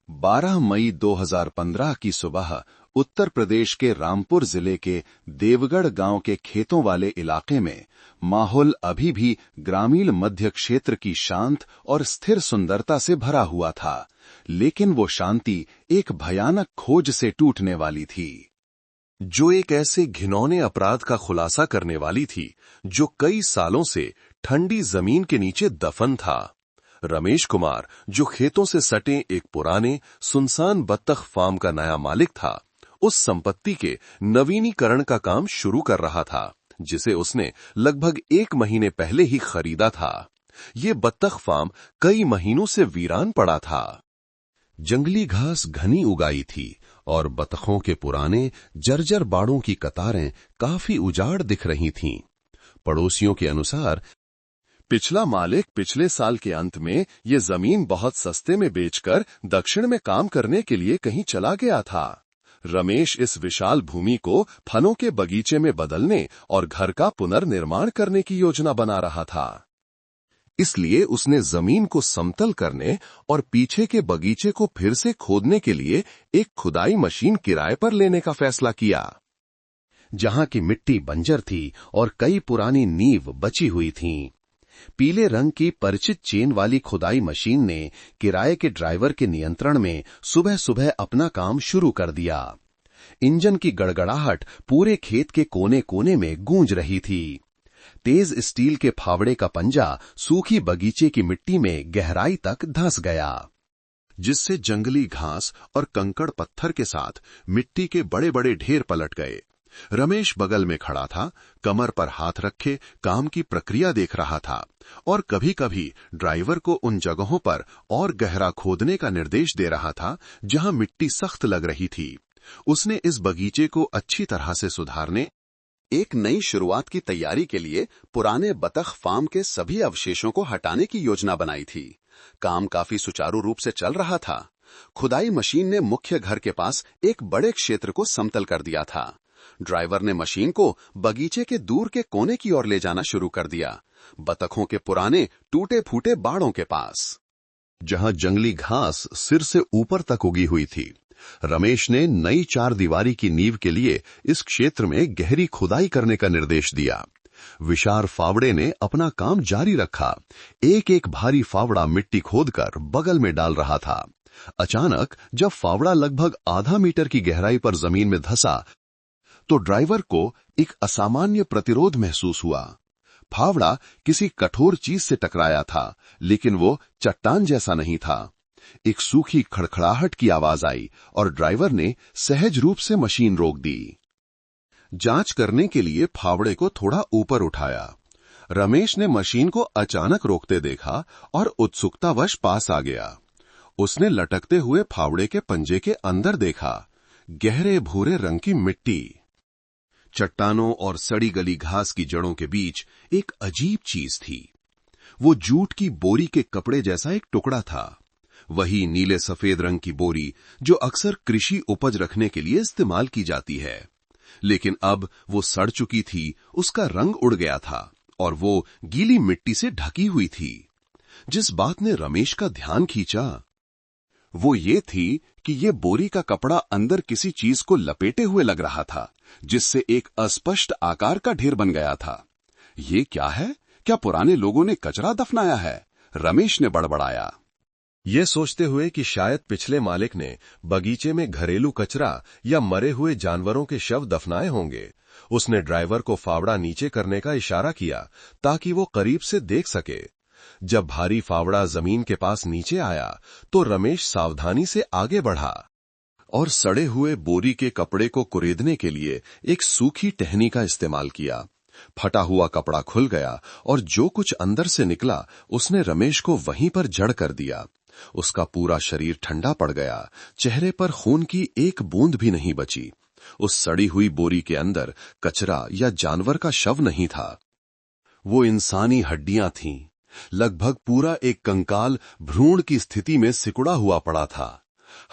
12 मई 2015 की सुबह उत्तर प्रदेश के रामपुर जिले के देवगढ़ गांव के खेतों वाले इलाके में माहौल अभी भी ग्रामीण मध्य क्षेत्र की शांत और स्थिर सुंदरता से भरा हुआ था, लेकिन वो शांति एक भयानक खोज से टूटने वाली थी, जो एक ऐसे घिनौने अपराध का खुलासा करने वाली थी जो कई सालों से ठंडी जमीन के नीचे दफन था। रमेश कुमार, जो खेतों से सटे एक पुराने सुनसान बत्तख फार्म का नया मालिक था, उस संपत्ति के नवीनीकरण का काम शुरू कर रहा था, जिसे उसने लगभग 1 महीने पहले ही खरीदा था। ये बत्तख फार्म कई महीनों से वीरान पड़ा था। जंगली घास घनी उगाई थी और बतखों के पुराने जर्जर बाड़ों की कतारें काफी उजाड़ दिख रही थीं। पड़ोसियों के अनुसार पिछला मालिक पिछले साल के अंत में ये जमीन बहुत सस्ते में बेचकर दक्षिण में काम करने के लिए कहीं चला गया था। रमेश इस विशाल भूमि को फलों के बगीचे में बदलने और घर का पुनर्निर्माण करने की योजना बना रहा था। इसलिए उसने जमीन को समतल करने और पीछे के बगीचे को फिर से खोदने के लिए एक खुदाई मशीन किराए पर लेने का फैसला किया। जहां की मिट्टी बंजर थी और कई पुरानी नींव बची हुई थीं। पीले रंग की परिचित चेन वाली खुदाई मशीन ने किराए के ड्राइवर के नियंत्रण में सुबह सुबह अपना काम शुरू कर दिया। इंजन की गड़गड़ाहट पूरे खेत के कोने कोने में गूंज रही थी। तेज स्टील के फावड़े का पंजा सूखी बगीचे की मिट्टी में गहराई तक धंस गया, जिससे जंगली घास और कंकड़ पत्थर के साथ मिट्टी के बड़े बड़े ढेर पलट गए। रमेश बगल में खड़ा था, कमर पर हाथ रखे काम की प्रक्रिया देख रहा था और कभी कभी ड्राइवर को उन जगहों पर और गहरा खोदने का निर्देश दे रहा था जहां मिट्टी सख्त लग रही थी। उसने इस बगीचे को अच्छी तरह से सुधारने, एक नई शुरुआत की तैयारी के लिए पुराने बतख फार्म के सभी अवशेषों को हटाने की योजना बनाई थी। काम काफी सुचारू रूप से चल रहा था। खुदाई मशीन ने मुख्य घर के पास एक बड़े क्षेत्र को समतल कर दिया था। ड्राइवर ने मशीन को बगीचे के दूर के कोने की ओर ले जाना शुरू कर दिया, बतखों के पुराने टूटे फूटे बाड़ों के पास, जहां जंगली घास सिर से ऊपर तक उगी हुई थी। रमेश ने नई 4 दीवारी की नींव के लिए इस क्षेत्र में गहरी खुदाई करने का निर्देश दिया। विशाल फावड़े ने अपना काम जारी रखा, एक एक भारी फावड़ा मिट्टी खोदकर बगल में डाल रहा था। अचानक जब फावड़ा लगभग आधा मीटर की गहराई पर जमीन में धंसा तो ड्राइवर को एक असामान्य प्रतिरोध महसूस हुआ। फावड़ा किसी कठोर चीज से टकराया था, लेकिन वो चट्टान जैसा नहीं था। एक सूखी खड़खड़ाहट की आवाज आई और ड्राइवर ने सहज रूप से मशीन रोक दी। जांच करने के लिए फावड़े को थोड़ा ऊपर उठाया। रमेश ने मशीन को अचानक रोकते देखा और उत्सुकतावश पास आ गया। उसने लटकते हुए फावड़े के पंजे के अंदर देखा। गहरे भूरे रंग की मिट्टी, चट्टानों और सड़ी गली घास की जड़ों के बीच एक अजीब चीज थी। वो जूट की बोरी के कपड़े जैसा एक टुकड़ा था, वही नीले सफेद रंग की बोरी जो अक्सर कृषि उपज रखने के लिए इस्तेमाल की जाती है। लेकिन अब वो सड़ चुकी थी, उसका रंग उड़ गया था और वो गीली मिट्टी से ढकी हुई थी। जिस बात ने रमेश का ध्यान खींचा वो ये थी कि ये बोरी का कपड़ा अंदर किसी चीज को लपेटे हुए लग रहा था, जिससे एक अस्पष्ट आकार का ढेर बन गया था। ये क्या है? क्या पुराने लोगों ने कचरा दफनाया है? रमेश ने बड़बड़ाया, ये सोचते हुए कि शायद पिछले मालिक ने बगीचे में घरेलू कचरा या मरे हुए जानवरों के शव दफनाए होंगे। उसने ड्राइवर को फावड़ा नीचे करने का इशारा किया ताकि वो करीब से देख सके। जब भारी फावड़ा जमीन के पास नीचे आया तो रमेश सावधानी से आगे बढ़ा और सड़े हुए बोरी के कपड़े को कुरेदने के लिए एक सूखी टहनी का इस्तेमाल किया। फटा हुआ कपड़ा खुल गया और जो कुछ अंदर से निकला उसने रमेश को वहीं पर जड़ कर दिया। उसका पूरा शरीर ठंडा पड़ गया, चेहरे पर खून की एक बूंद भी नहीं बची। उस सड़ी हुई बोरी के अंदर कचरा या जानवर का शव नहीं था, वो इंसानी हड्डियां थीं। लगभग पूरा एक कंकाल भ्रूण की स्थिति में सिकुड़ा हुआ पड़ा था।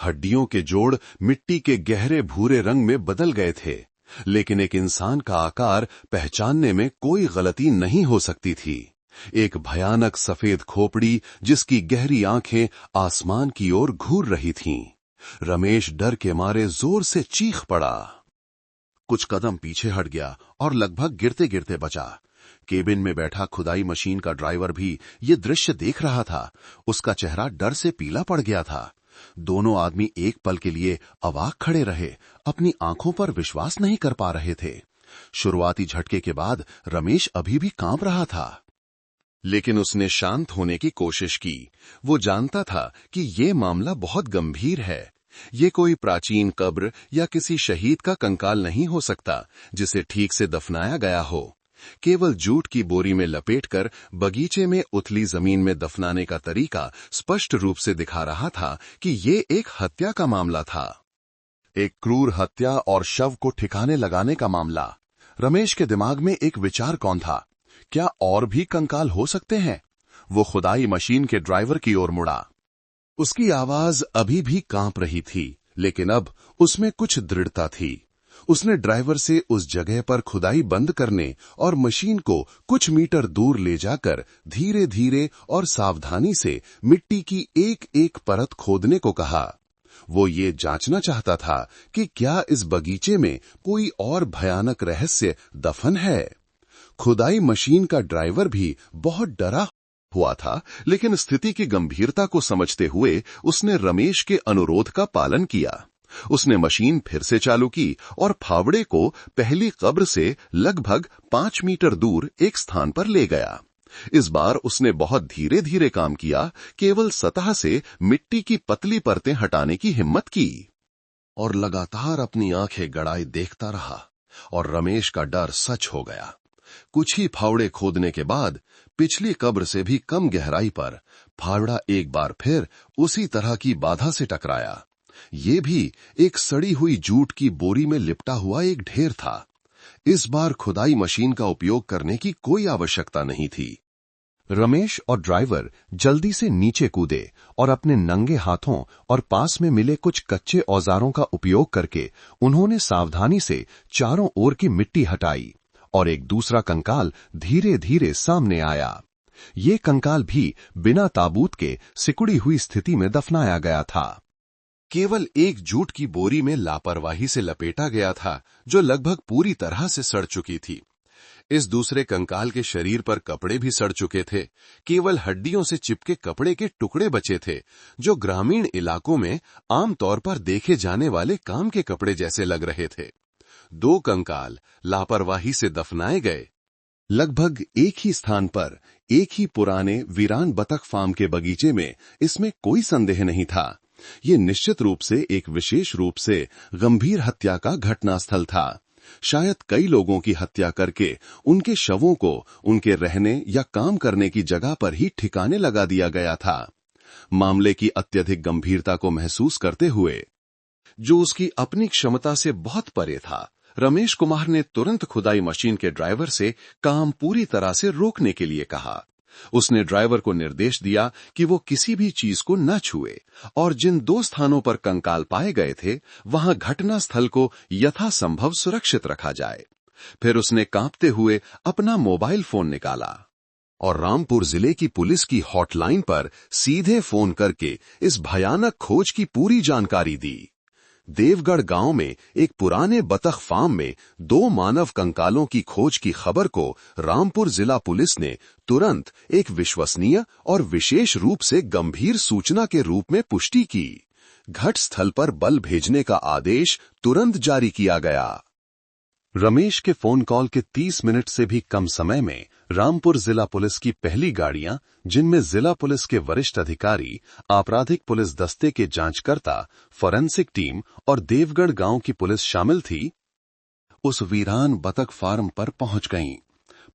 हड्डियों के जोड़ मिट्टी के गहरे भूरे रंग में बदल गए थे, लेकिन एक इंसान का आकार पहचानने में कोई गलती नहीं हो सकती थी। एक भयानक सफेद खोपड़ी जिसकी गहरी आंखें आसमान की ओर घूर रही थीं। रमेश डर के मारे जोर से चीख पड़ा। कुछ कदम पीछे हट गया और लगभग गिरते गिरते बचा। केबिन में बैठा खुदाई मशीन का ड्राइवर भी ये दृश्य देख रहा था। उसका चेहरा डर से पीला पड़ गया था। दोनों आदमी एक पल के लिए अवाक खड़े रहे, अपनी आंखों पर विश्वास नहीं कर पा रहे थे। शुरुआती झटके के बाद रमेश अभी भी कांप रहा था, लेकिन उसने शांत होने की कोशिश की। वो जानता था कि ये मामला बहुत गंभीर है। ये कोई प्राचीन कब्र या किसी शहीद का कंकाल नहीं हो सकता जिसे ठीक से दफनाया गया हो। केवल जूट की बोरी में लपेटकर बगीचे में उथली जमीन में दफनाने का तरीका स्पष्ट रूप से दिखा रहा था कि ये एक हत्या का मामला था, एक क्रूर हत्या और शव को ठिकाने लगाने का मामला। रमेश के दिमाग में एक विचार कौन था, क्या और भी कंकाल हो सकते हैं? वो खुदाई मशीन के ड्राइवर की ओर मुड़ा। उसकी आवाज अभी भी कांप रही थी, लेकिन अब उसमें कुछ दृढ़ता थी। उसने ड्राइवर से उस जगह पर खुदाई बंद करने और मशीन को कुछ मीटर दूर ले जाकर धीरे धीरे और सावधानी से मिट्टी की एक एक परत खोदने को कहा। वो ये जांचना चाहता था कि क्या इस बगीचे में कोई और भयानक रहस्य दफन है। खुदाई मशीन का ड्राइवर भी बहुत डरा हुआ था, लेकिन स्थिति की गंभीरता को समझते हुए उसने रमेश के अनुरोध का पालन किया। उसने मशीन फिर से चालू की और फावड़े को पहली कब्र से लगभग 5 मीटर दूर एक स्थान पर ले गया। इस बार उसने बहुत धीरे धीरे काम किया, केवल सतह से मिट्टी की पतली परतें हटाने की हिम्मत की और लगातार अपनी आंखें गड़ाए देखता रहा। और रमेश का डर सच हो गया। कुछ ही फावड़े खोदने के बाद पिछली कब्र से भी कम गहराई पर फावड़ा एक बार फिर उसी तरह की बाधा से टकराया। ये भी एक सड़ी हुई जूट की बोरी में लिपटा हुआ एक ढेर था। इस बार खुदाई मशीन का उपयोग करने की कोई आवश्यकता नहीं थी। रमेश और ड्राइवर जल्दी से नीचे कूदे और अपने नंगे हाथों और पास में मिले कुछ कच्चे औजारों का उपयोग करके उन्होंने सावधानी से चारों ओर की मिट्टी हटाई और एक दूसरा कंकाल धीरे धीरे सामने आया। ये कंकाल भी बिना ताबूत के सिकुड़ी हुई स्थिति में दफनाया गया था। केवल एक जूट की बोरी में लापरवाही से लपेटा गया था, जो लगभग पूरी तरह से सड़ चुकी थी। इस दूसरे कंकाल के शरीर पर कपड़े भी सड़ चुके थे। केवल हड्डियों से चिपके कपड़े के टुकड़े बचे थे, जो ग्रामीण इलाकों में आमतौर पर देखे जाने वाले काम के कपड़े जैसे लग रहे थे। 2 कंकाल लापरवाही से दफनाए गए, लगभग एक ही स्थान पर, एक ही पुराने वीरान बतख फार्म के बगीचे में। इसमें कोई संदेह नहीं था, ये निश्चित रूप से एक विशेष रूप से गंभीर हत्या का घटनास्थल था। शायद कई लोगों की हत्या करके उनके शवों को उनके रहने या काम करने की जगह पर ही ठिकाने लगा दिया गया था। मामले की अत्यधिक गंभीरता को महसूस करते हुए, जो उसकी अपनी क्षमता से बहुत परे था, रमेश कुमार ने तुरंत खुदाई मशीन के ड्राइवर से काम पूरी तरह से रोकने के लिए कहा। उसने ड्राइवर को निर्देश दिया कि वो किसी भी चीज को न छुए और जिन 2 स्थानों पर कंकाल पाए गए थे, वहां घटना स्थल को यथासंभव सुरक्षित रखा जाए। फिर उसने कांपते हुए अपना मोबाइल फोन निकाला और रामपुर जिले की पुलिस की हॉटलाइन पर सीधे फोन करके इस भयानक खोज की पूरी जानकारी दी। देवगढ़ गांव में एक पुराने बतख फार्म में 2 मानव कंकालों की खोज की खबर को रामपुर जिला पुलिस ने तुरंत एक विश्वसनीय और विशेष रूप से गंभीर सूचना के रूप में पुष्टि की। घटस्थल पर बल भेजने का आदेश तुरंत जारी किया गया। रमेश के फोन कॉल के 30 मिनट से भी कम समय में रामपुर जिला पुलिस की पहली गाड़ियां, जिनमें जिला पुलिस के वरिष्ठ अधिकारी, आपराधिक पुलिस दस्ते के जांचकर्ता, फॉरेंसिक टीम और देवगढ़ गांव की पुलिस शामिल थी, उस वीरान बतख फार्म पर पहुंच गईं।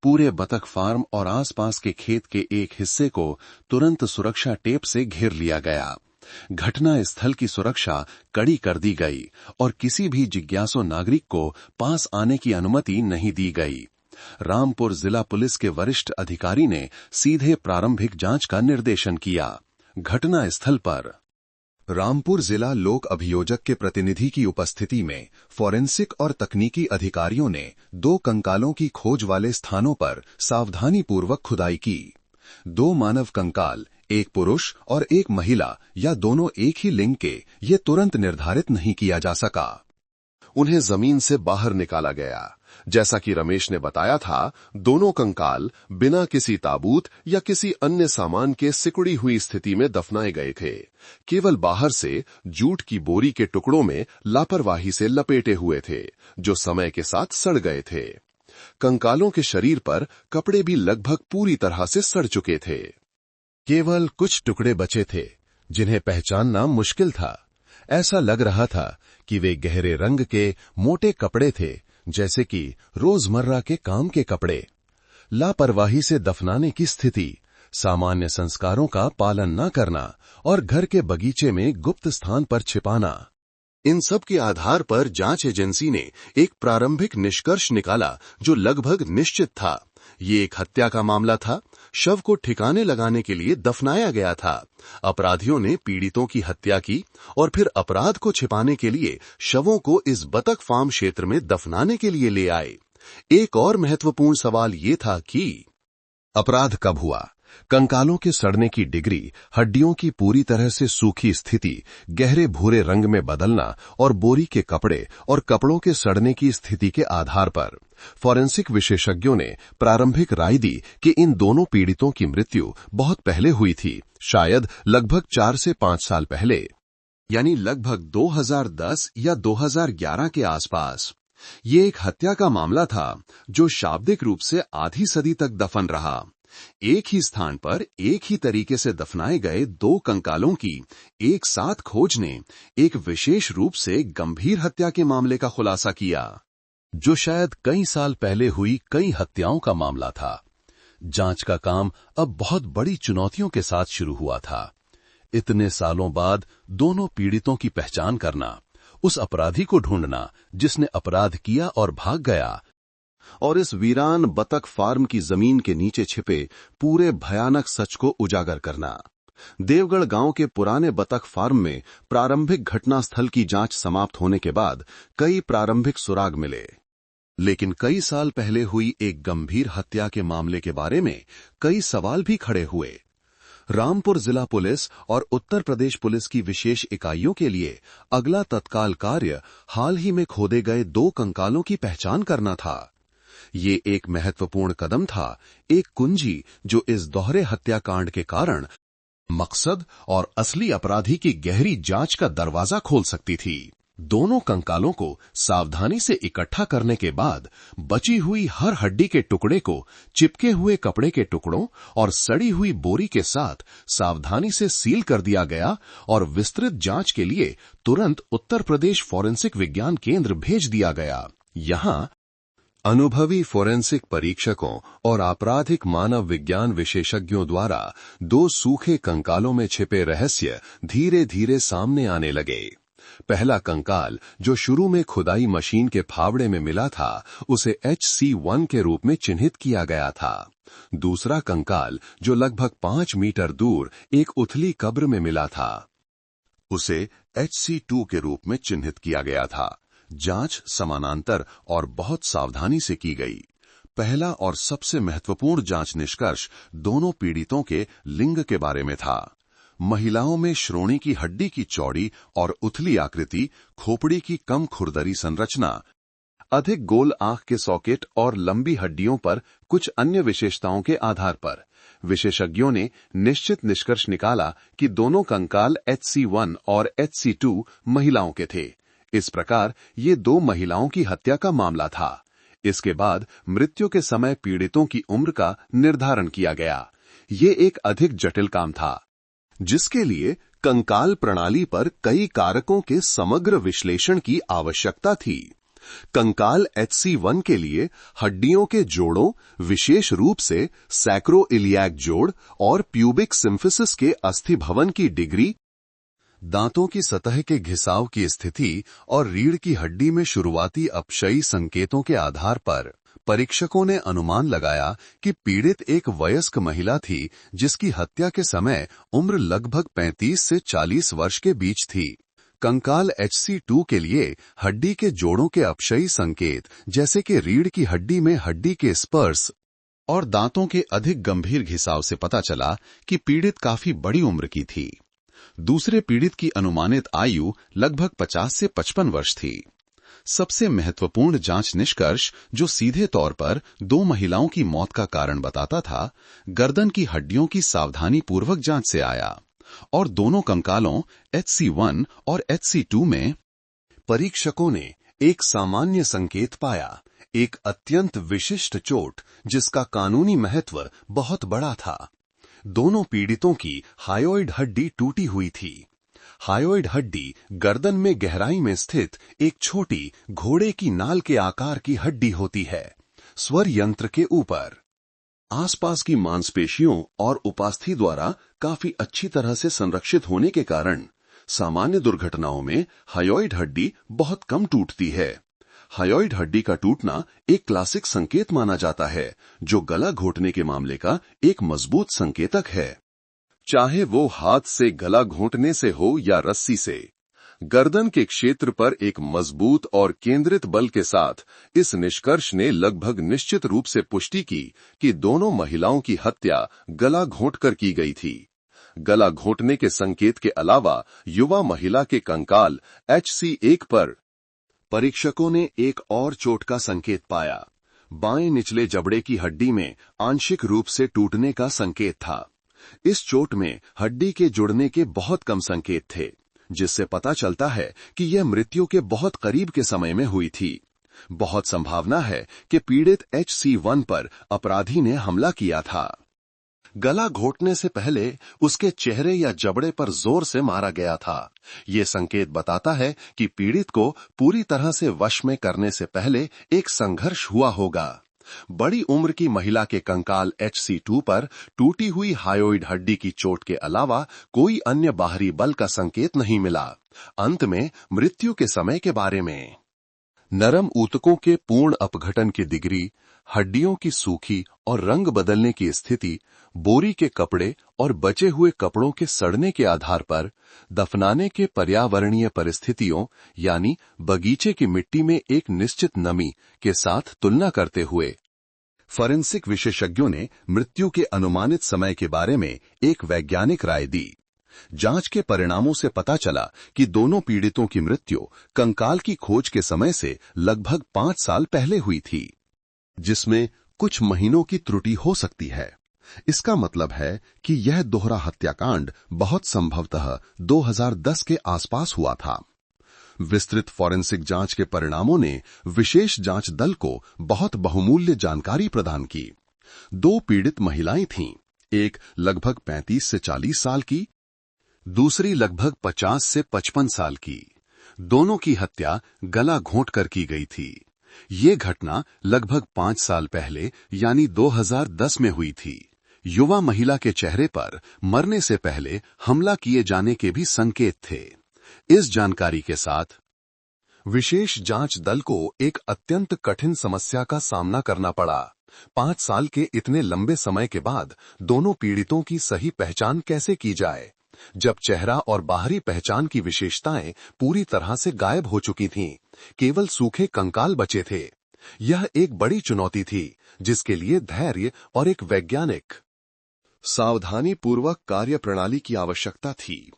पूरे बतख फार्म और आसपास के खेत के एक हिस्से को तुरंत सुरक्षा टेप से घेर लिया गया। घटना स्थल की सुरक्षा कड़ी कर दी गई और किसी भी जिज्ञासु नागरिक को पास आने की अनुमति नहीं दी गई। रामपुर जिला पुलिस के वरिष्ठ अधिकारी ने सीधे प्रारंभिक जांच का निर्देशन किया। घटना स्थल पर रामपुर जिला लोक अभियोजक के प्रतिनिधि की उपस्थिति में फॉरेंसिक और तकनीकी अधिकारियों ने 2 कंकालों की खोज वाले स्थानों पर सावधानीपूर्वक खुदाई की। 2 मानव कंकाल, एक पुरुष और एक महिला या दोनों एक ही लिंग के, ये तुरंत निर्धारित नहीं किया जा सका। उन्हें जमीन से बाहर निकाला गया। जैसा कि रमेश ने बताया था, दोनों कंकाल बिना किसी ताबूत या किसी अन्य सामान के सिकुड़ी हुई स्थिति में दफनाए गए थे। केवल बाहर से जूट की बोरी के टुकड़ों में लापरवाही से लपेटे हुए थे, जो समय के साथ सड़ गए थे। कंकालों के शरीर पर कपड़े भी लगभग पूरी तरह से सड़ चुके थे। केवल कुछ टुकड़े बचे थे, जिन्हें पहचानना मुश्किल था। ऐसा लग रहा था कि वे गहरे रंग के मोटे कपड़े थे, जैसे कि रोजमर्रा के काम के कपड़े। लापरवाही से दफनाने की स्थिति, सामान्य संस्कारों का पालन न करना और घर के बगीचे में गुप्त स्थान पर छिपाना, इन सब के आधार पर जांच एजेंसी ने एक प्रारंभिक निष्कर्ष निकाला जो लगभग निश्चित था। ये एक हत्या का मामला था। शव को ठिकाने लगाने के लिए दफनाया गया था। अपराधियों ने पीड़ितों की हत्या की और फिर अपराध को छिपाने के लिए शवों को इस बतख फार्म क्षेत्र में दफनाने के लिए ले आए। एक और महत्वपूर्ण सवाल ये था कि अपराध कब हुआ। कंकालों के सड़ने की डिग्री, हड्डियों की पूरी तरह से सूखी स्थिति, गहरे भूरे रंग में बदलना और बोरी के कपड़े और कपड़ों के सड़ने की स्थिति के आधार पर फॉरेंसिक विशेषज्ञों ने प्रारंभिक राय दी कि इन दोनों पीड़ितों की मृत्यु बहुत पहले हुई थी, शायद लगभग 4 से 5 साल पहले, यानी लगभग 2010 या 2011 के आसपास। ये एक हत्या का मामला था जो शाब्दिक रूप से आधी सदी तक दफन रहा। एक ही स्थान पर एक ही तरीके से दफनाए गए 2 कंकालों की एक साथ खोज ने एक विशेष रूप से गंभीर हत्या के मामले का खुलासा किया, जो शायद कई साल पहले हुई कई हत्याओं का मामला था। जांच का काम अब बहुत बड़ी चुनौतियों के साथ शुरू हुआ था। इतने सालों बाद दोनों पीड़ितों की पहचान करना, उस अपराधी को ढूंढना जिसने अपराध किया और भाग गया, और इस वीरान बतख फार्म की जमीन के नीचे छिपे पूरे भयानक सच को उजागर करना। देवगढ़ गांव के पुराने बतख फार्म में प्रारंभिक घटनास्थल की जांच समाप्त होने के बाद कई प्रारंभिक सुराग मिले, लेकिन कई साल पहले हुई एक गंभीर हत्या के मामले के बारे में कई सवाल भी खड़े हुए। रामपुर जिला पुलिस और उत्तर प्रदेश पुलिस की विशेष इकाइयों के लिए अगला तत्काल कार्य हाल ही में खोदे गए 2 कंकालों की पहचान करना था। ये एक महत्वपूर्ण कदम था, एक कुंजी जो इस दोहरे हत्याकांड के कारण मकसद और असली अपराधी की गहरी जांच का दरवाजा खोल सकती थी। दोनों कंकालों को सावधानी से इकट्ठा करने के बाद बची हुई हर हड्डी के टुकड़े को चिपके हुए कपड़े के टुकड़ों और सड़ी हुई बोरी के साथ सावधानी से सील कर दिया गया और विस्तृत जांच के लिए तुरंत उत्तर प्रदेश फॉरेंसिक विज्ञान केंद्र भेज दिया गया। यहां अनुभवी फोरेंसिक परीक्षकों और आपराधिक मानव विज्ञान विशेषज्ञों द्वारा 2 सूखे कंकालों में छिपे रहस्य धीरे धीरे सामने आने लगे। पहला कंकाल जो शुरू में खुदाई मशीन के फावड़े में मिला था, उसे HC1 के रूप में चिन्हित किया गया था। दूसरा कंकाल जो लगभग 5 मीटर दूर एक उथली कब्र में मिला था, उसे HC2 के रूप में चिन्हित किया गया था। जांच समानांतर और बहुत सावधानी से की गई। पहला और सबसे महत्वपूर्ण जांच निष्कर्ष दोनों पीड़ितों के लिंग के बारे में था। महिलाओं में श्रोणि की हड्डी की चौड़ी और उथली आकृति, खोपड़ी की कम खुरदरी संरचना, अधिक गोल आंख के सॉकेट और लंबी हड्डियों पर कुछ अन्य विशेषताओं के आधार पर विशेषज्ञों ने निश्चित निष्कर्ष निकाला कि दोनों कंकाल HC1 और HC2 महिलाओं के थे। इस प्रकार ये 2 महिलाओं की हत्या का मामला था। इसके बाद मृत्यु के समय पीड़ितों की उम्र का निर्धारण किया गया। ये एक अधिक जटिल काम था, जिसके लिए कंकाल प्रणाली पर कई कारकों के समग्र विश्लेषण की आवश्यकता थी। कंकाल HC1 के लिए हड्डियों के जोड़ों, विशेष रूप से सैक्रोइलियाक जोड़ और प्यूबिक सिम्फिसिस के अस्थि भवन की डिग्री, दांतों की सतह के घिसाव की स्थिति और रीढ़ की हड्डी में शुरुआती अपक्षयी संकेतों के आधार पर परीक्षकों ने अनुमान लगाया कि पीड़ित एक वयस्क महिला थी जिसकी हत्या के समय उम्र लगभग 35 से 40 वर्ष के बीच थी। कंकाल HC2 के लिए हड्डी के जोड़ों के अपक्षयी संकेत जैसे कि रीढ़ की हड्डी में हड्डी के स्पर्श और दांतों के अधिक गंभीर घिसाव से पता चला कि पीड़ित काफी बड़ी उम्र की थी। दूसरे पीड़ित की अनुमानित आयु लगभग 50 से 55 वर्ष थी। सबसे महत्वपूर्ण जांच निष्कर्ष जो सीधे तौर पर दो महिलाओं की मौत का कारण बताता था, गर्दन की हड्डियों की सावधानी पूर्वक जांच से आया और दोनों कंकालों HC1 और HC2 में परीक्षकों ने एक सामान्य संकेत पाया, एक अत्यंत विशिष्ट चोट जिसका कानूनी महत्व बहुत बड़ा था। दोनों पीड़ितों की हायोइड हड्डी टूटी हुई थी। हायोइड हड्डी गर्दन में गहराई में स्थित एक छोटी घोड़े की नाल के आकार की हड्डी होती है, स्वर यंत्र के ऊपर। आसपास की मांसपेशियों और उपास्थि द्वारा काफी अच्छी तरह से संरक्षित होने के कारण सामान्य दुर्घटनाओं में हायोइड हड्डी बहुत कम टूटती है। हायोइड हड्डी का टूटना एक क्लासिक संकेत माना जाता है, जो गला घोंटने के मामले का एक मजबूत संकेतक है। चाहे वो हाथ से गला घोंटने से हो या रस्सी से, गर्दन के क्षेत्र पर एक मजबूत और केंद्रित बल के साथ इस निष्कर्ष ने लगभग निश्चित रूप से पुष्टि की कि दोनों महिलाओं की हत्या गला घोंटकर की गई थी। गला घोंटने के संकेत के अलावा युवा महिला के कंकाल HC1 पर परीक्षकों ने एक और चोट का संकेत पाया। बाएं निचले जबड़े की हड्डी में आंशिक रूप से टूटने का संकेत था। इस चोट में हड्डी के जुड़ने के बहुत कम संकेत थे, जिससे पता चलता है कि यह मृत्यु के बहुत करीब के समय में हुई थी। बहुत संभावना है कि पीड़ित HC1 पर अपराधी ने हमला किया था। गला घोंटने से पहले उसके चेहरे या जबड़े पर जोर से मारा गया था। ये संकेत बताता है कि पीड़ित को पूरी तरह से वश में करने से पहले एक संघर्ष हुआ होगा। बड़ी उम्र की महिला के कंकाल HC2 पर टूटी हुई हायोइड हड्डी की चोट के अलावा कोई अन्य बाहरी बल का संकेत नहीं मिला। अंत में मृत्यु के समय के बारे में नरम ऊतकों के पूर्ण अपघटन की डिग्री, हड्डियों की सूखी और रंग बदलने की स्थिति, बोरी के कपड़े और बचे हुए कपड़ों के सड़ने के आधार पर दफनाने के पर्यावरणीय परिस्थितियों यानी बगीचे की मिट्टी में एक निश्चित नमी के साथ तुलना करते हुए फोरेंसिक विशेषज्ञों ने मृत्यु के अनुमानित समय के बारे में एक वैज्ञानिक राय दी। जांच के परिणामों से पता चला कि दोनों पीड़ितों की मृत्यु कंकाल की खोज के समय से लगभग 5 साल पहले हुई थी, जिसमें कुछ महीनों की त्रुटि हो सकती है। इसका मतलब है कि यह दोहरा हत्याकांड बहुत संभवतः 2010 के आसपास हुआ था। विस्तृत फोरेंसिक जांच के परिणामों ने विशेष जांच दल को बहुत बहुमूल्य जानकारी प्रदान की। 2 पीड़ित महिलाएं थीं, एक लगभग 35 से 40 साल की, दूसरी लगभग 50 से 55 साल की। दोनों की हत्या गला घोंटकर की गई थी। ये घटना लगभग 5 साल पहले यानी 2010 में हुई थी। युवा महिला के चेहरे पर मरने से पहले हमला किए जाने के भी संकेत थे। इस जानकारी के साथ विशेष जांच दल को एक अत्यंत कठिन समस्या का सामना करना पड़ा। 5 साल के इतने लंबे समय के बाद दोनों पीड़ितों की सही पहचान कैसे की जाए, जब चेहरा और बाहरी पहचान की विशेषताएं पूरी तरह से गायब हो चुकी थीं, केवल सूखे कंकाल बचे थे। यह एक बड़ी चुनौती थी जिसके लिए धैर्य और एक वैज्ञानिक सावधानी पूर्वक कार्यप्रणाली की आवश्यकता थी।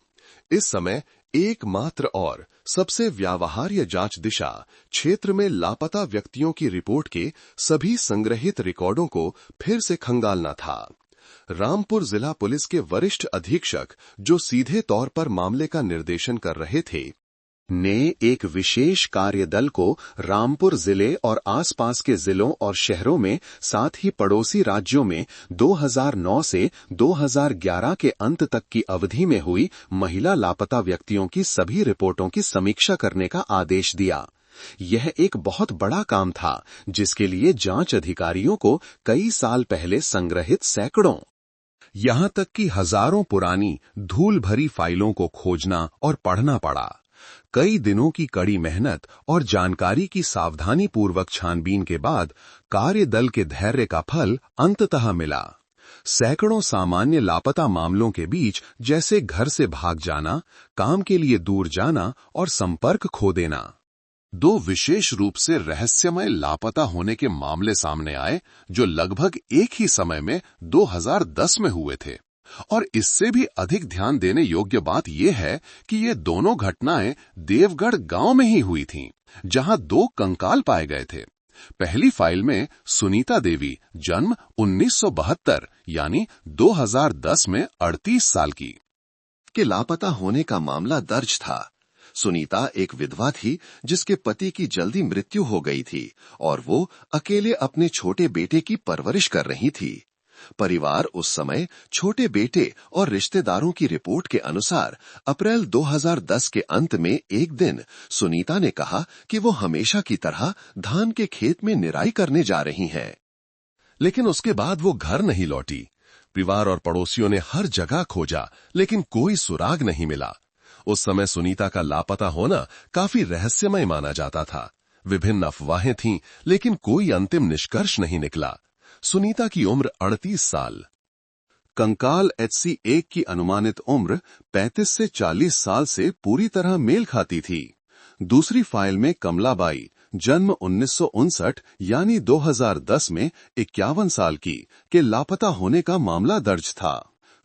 इस समय एकमात्र और सबसे व्यवहार्य जांच दिशा क्षेत्र में लापता व्यक्तियों की रिपोर्ट के सभी संग्रहित रिकॉर्डों को फिर से खंगालना था। रामपुर जिला पुलिस के वरिष्ठ अधीक्षक, जो सीधे तौर पर मामले का निर्देशन कर रहे थे, ने एक विशेष कार्यदल को रामपुर जिले और आसपास के जिलों और शहरों में साथ ही पड़ोसी राज्यों में 2009 से 2011 के अंत तक की अवधि में हुई महिला लापता व्यक्तियों की सभी रिपोर्टों की समीक्षा करने का आदेश दिया। यह एक बहुत बड़ा काम था जिसके लिए जांच अधिकारियों को कई साल पहले संग्रहित सैकड़ों, यहां तक कि हजारों पुरानी धूल भरी फाइलों को खोजना और पढ़ना पड़ा। कई दिनों की कड़ी मेहनत और जानकारी की सावधानी पूर्वक छानबीन के बाद कार्यदल के धैर्य का फल अंततः मिला। सैकड़ों सामान्य लापता मामलों के बीच, जैसे घर से भाग जाना, काम के लिए दूर जाना और संपर्क खो देना, दो विशेष रूप से रहस्यमय लापता होने के मामले सामने आए जो लगभग एक ही समय में 2010 में हुए थे। और इससे भी अधिक ध्यान देने योग्य बात यह है कि ये दोनों घटनाएं देवगढ़ गांव में ही हुई थीं, जहां दो कंकाल पाए गए थे। पहली फाइल में सुनीता देवी, जन्म 1972 यानी 2010 में 38 साल की, के लापता होने का मामला दर्ज था। सुनीता एक विधवा थी जिसके पति की जल्दी मृत्यु हो गई थी और वो अकेले अपने छोटे बेटे की परवरिश कर रही थी। परिवार उस समय छोटे बेटे और रिश्तेदारों की रिपोर्ट के अनुसार अप्रैल 2010 के अंत में एक दिन सुनीता ने कहा कि वो हमेशा की तरह धान के खेत में निराई करने जा रही हैं। लेकिन उसके बाद वो घर नहीं लौटी। परिवार और पड़ोसियों ने हर जगह खोजा, लेकिन कोई सुराग नहीं मिला। उस समय सुनीता का लापता होना काफी रहस्यमय माना जाता था। विभिन्न अफवाहें थीं, लेकिन कोई अंतिम निष्कर्ष नहीं निकला। सुनीता की उम्र 38 साल। कंकाल HC1 की अनुमानित उम्र 35 से 40 साल से पूरी तरह मेल खाती थी। दूसरी फाइल में कमलाबाई, जन्म 1959 यानी 2010 में 51 साल की, के लापता होने का मामला दर्ज था।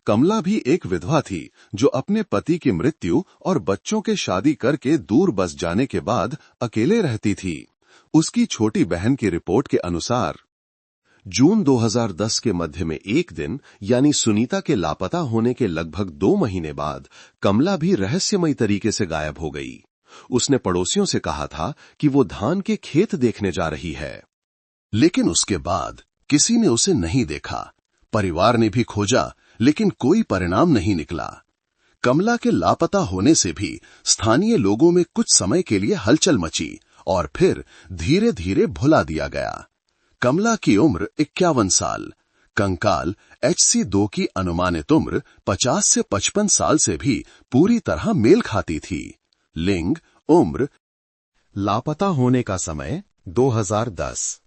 कमला भी एक विधवा थी जो अपने पति की मृत्यु और बच्चों के शादी करके दूर बस जाने के बाद अकेले रहती थी। उसकी छोटी बहन की रिपोर्ट के अनुसार जून 2010 के मध्य में एक दिन, यानी सुनीता के लापता होने के लगभग 2 महीने बाद, कमला भी रहस्यमयी तरीके से गायब हो गई। उसने पड़ोसियों से कहा था कि वो धान के खेत देखने जा रही है, लेकिन उसके बाद किसी ने उसे नहीं देखा। परिवार ने भी खोजा, लेकिन कोई परिणाम नहीं निकला। कमला के लापता होने से भी स्थानीय लोगों में कुछ समय के लिए हलचल मची और फिर धीरे धीरे भुला दिया गया। कमला की उम्र 51 साल, कंकाल HC2 की अनुमानित उम्र 50 से 55 साल से भी पूरी तरह मेल खाती थी। लिंग, उम्र, लापता होने का समय 2010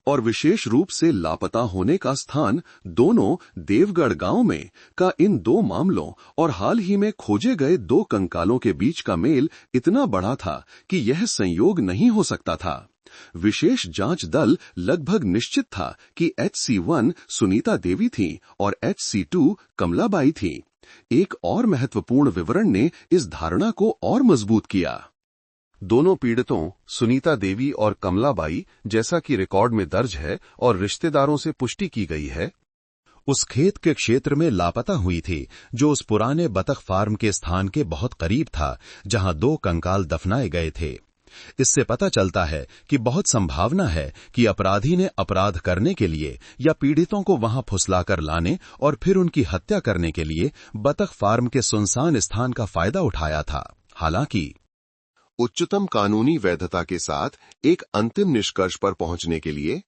और विशेष रूप से लापता होने का स्थान दोनों देवगढ़ गांव में का इन दो मामलों और हाल ही में खोजे गए 2 कंकालों के बीच का मेल इतना बड़ा था कि यह संयोग नहीं हो सकता था। विशेष जांच दल लगभग निश्चित था कि HC1 सुनीता देवी थी और HC2 कमलाबाई थी। एक और महत्वपूर्ण विवरण ने इस धारणा को और मजबूत किया। दोनों पीड़ितों सुनीता देवी और कमलाबाई, जैसा कि रिकॉर्ड में दर्ज है और रिश्तेदारों से पुष्टि की गई है, उस खेत के क्षेत्र में लापता हुई थी जो उस पुराने बतख फार्म के स्थान के बहुत करीब था जहां 2 कंकाल दफनाए गए थे। इससे पता चलता है कि बहुत संभावना है कि अपराधी ने अपराध करने के लिए या पीड़ितों को वहां फुसलाकर लाने और फिर उनकी हत्या करने के लिए बतख फार्म के सुनसान स्थान का फायदा उठाया था। हालांकि उच्चतम कानूनी वैधता के साथ एक अंतिम निष्कर्ष पर पहुंचने के लिए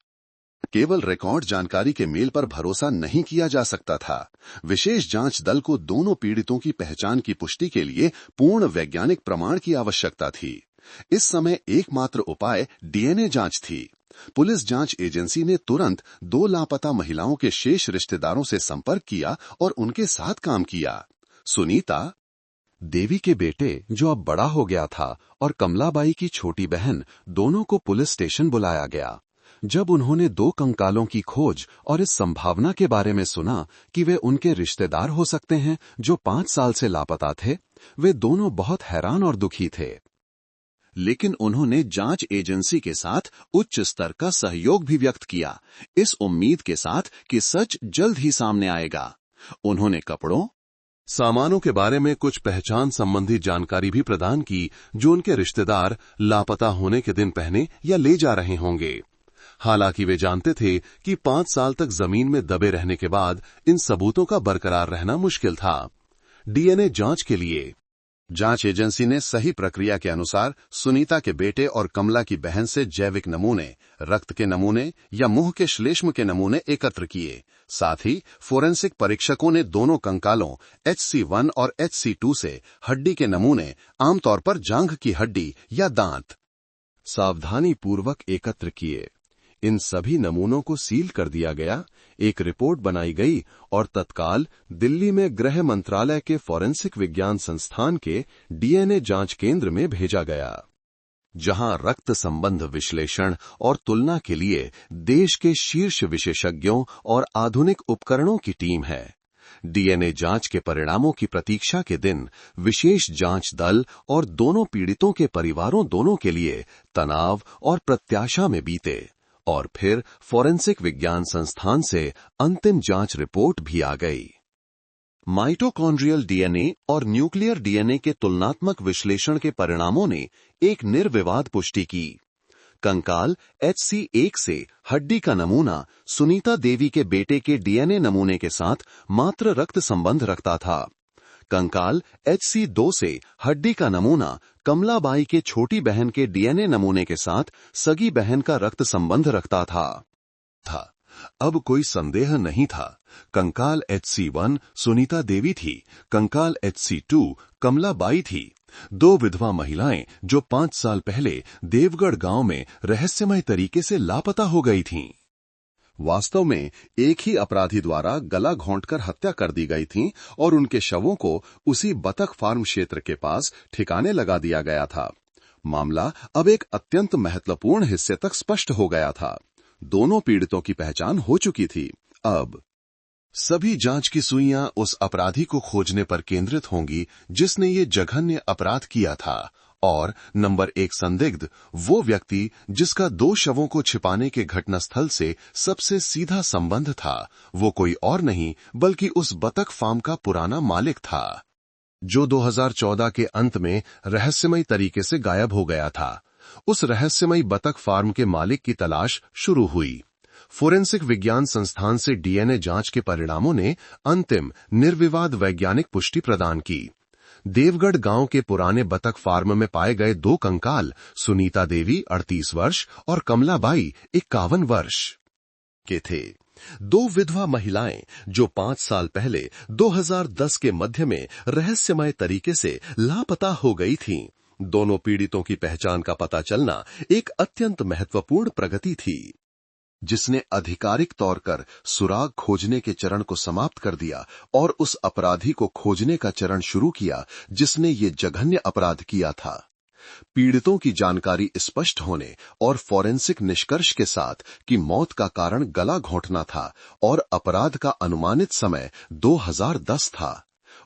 केवल रिकॉर्ड जानकारी के मेल पर भरोसा नहीं किया जा सकता था। विशेष जांच दल को दोनों पीड़ितों की पहचान की पुष्टि के लिए पूर्ण वैज्ञानिक प्रमाण की आवश्यकता थी। इस समय एकमात्र उपाय DNA जांच थी। पुलिस जांच एजेंसी ने तुरंत 2 लापता महिलाओं के शेष रिश्तेदारों से संपर्क किया और उनके साथ काम किया। सुनीता देवी के बेटे, जो अब बड़ा हो गया था, और कमलाबाई की छोटी बहन, दोनों को पुलिस स्टेशन बुलाया गया। जब उन्होंने 2 कंकालों की खोज और इस संभावना के बारे में सुना कि वे उनके रिश्तेदार हो सकते हैं जो 5 साल से लापता थे, वे दोनों बहुत हैरान और दुखी थे। लेकिन उन्होंने जांच एजेंसी के साथ उच्च स्तर का सहयोग भी व्यक्त किया, इस उम्मीद के साथ कि सच जल्द ही सामने आएगा। उन्होंने कपड़ों, सामानों के बारे में कुछ पहचान संबंधी जानकारी भी प्रदान की जो उनके रिश्तेदार लापता होने के दिन पहने या ले जा रहे होंगे। हालांकि वे जानते थे कि 5 साल तक जमीन में दबे रहने के बाद इन सबूतों का बरकरार रहना मुश्किल था। DNA जांच के लिए जांच एजेंसी ने सही प्रक्रिया के अनुसार सुनीता के बेटे और कमला की बहन से जैविक नमूने, रक्त के नमूने या मुंह के श्लेष्म के नमूने एकत्र किए। साथ ही फोरेंसिक परीक्षकों ने दोनों कंकालों HC1 और HC2 से हड्डी के नमूने, आमतौर पर जांघ की हड्डी या दांत, सावधानी पूर्वक एकत्र किए। इन सभी नमूनों को सील कर दिया गया, एक रिपोर्ट बनाई गई और तत्काल दिल्ली में गृह मंत्रालय के फोरेंसिक विज्ञान संस्थान के DNA जांच केंद्र में भेजा गया, जहां रक्त संबंध विश्लेषण और तुलना के लिए देश के शीर्ष विशेषज्ञों और आधुनिक उपकरणों की टीम है। DNA जांच के परिणामों की प्रतीक्षा के दिन विशेष जांच दल और दोनों पीड़ितों के परिवारों दोनों के लिए तनाव और प्रत्याशा में बीते, और फिर फोरेंसिक विज्ञान संस्थान से अंतिम जांच रिपोर्ट भी आ गई। माइटोकॉन्ड्रियल DNA और न्यूक्लियर DNA के तुलनात्मक विश्लेषण के परिणामों ने एक निर्विवाद पुष्टि की। कंकाल HC1 से हड्डी का नमूना सुनीता देवी के बेटे के DNA नमूने के साथ मात्र रक्त संबंध रखता था। कंकाल HC2 से हड्डी का नमूना कमलाबाई के छोटी बहन के DNA नमूने के साथ सगी बहन का रक्त संबंध रखता था। अब कोई संदेह नहीं था। कंकाल HC1 सुनीता देवी थी, कंकाल HC2 कमलाबाई थी, दो विधवा महिलाएं जो 5 साल पहले देवगढ़ गांव में रहस्यमय तरीके से लापता हो गई थीं। वास्तव में एक ही अपराधी द्वारा गला घोंटकर हत्या कर दी गई थी और उनके शवों को उसी बतख फार्म क्षेत्र के पास ठिकाने लगा दिया गया था। मामला अब एक अत्यंत महत्वपूर्ण हिस्से तक स्पष्ट हो गया था। दोनों पीड़ितों की पहचान हो चुकी थी। अब सभी जांच की सुइयां उस अपराधी को खोजने पर केंद्रित होंगी जिसने ये जघन्य अपराध किया था, और नंबर 1 संदिग्ध वो व्यक्ति जिसका 2 शवों को छिपाने के घटनास्थल से सबसे सीधा संबंध था, वो कोई और नहीं बल्कि उस बतख फार्म का पुराना मालिक था, जो 2014 के अंत में रहस्यमय तरीके से गायब हो गया था। उस रहस्यमय बतख फार्म के मालिक की तलाश शुरू हुई। फोरेंसिक विज्ञान संस्थान से DNA जांच के परिणामों ने अंतिम निर्विवाद वैज्ञानिक पुष्टि प्रदान की। देवगढ़ गांव के पुराने बतख फार्म में पाए गए 2 कंकाल सुनीता देवी 38 वर्ष और कमलाबाई 51 वर्ष के थे। 2 विधवा महिलाएं जो 5 साल पहले 2010 के मध्य में रहस्यमय तरीके से लापता हो गई थीं। दोनों पीड़ितों की पहचान का पता चलना एक अत्यंत महत्वपूर्ण प्रगति थी, जिसने आधिकारिक तौर पर सुराग खोजने के चरण को समाप्त कर दिया और उस अपराधी को खोजने का चरण शुरू किया जिसने ये जघन्य अपराध किया था। पीड़ितों की जानकारी स्पष्ट होने और फोरेंसिक निष्कर्ष के साथ कि मौत का कारण गला घोंटना था और अपराध का अनुमानित समय 2010 था,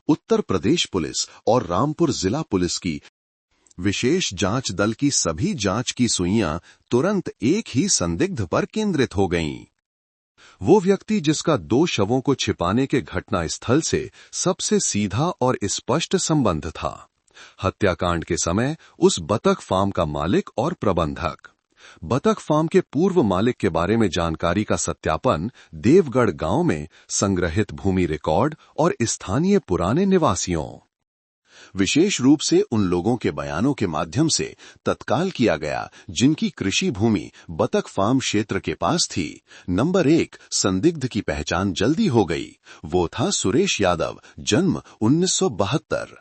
उत्तर प्रदेश पुलिस और रामपुर जिला पुलिस की विशेष जांच दल की सभी जांच की सुइयां तुरंत एक ही संदिग्ध पर केंद्रित हो गईं। वो व्यक्ति जिसका 2 शवों को छिपाने के घटनास्थल से सबसे सीधा और स्पष्ट संबंध था। हत्याकांड के समय उस बतख फार्म का मालिक और प्रबंधक। बतख फार्म के पूर्व मालिक के बारे में जानकारी का सत्यापन देवगढ़ गांव में संग्रहित भूमि रिकॉर्ड और स्थानीय पुराने निवासियों, विशेष रूप से उन लोगों के बयानों के माध्यम से तत्काल किया गया जिनकी कृषि भूमि बतख फार्म क्षेत्र के पास थी। नंबर 1 संदिग्ध की पहचान जल्दी हो गई। वो था सुरेश यादव, जन्म 1972,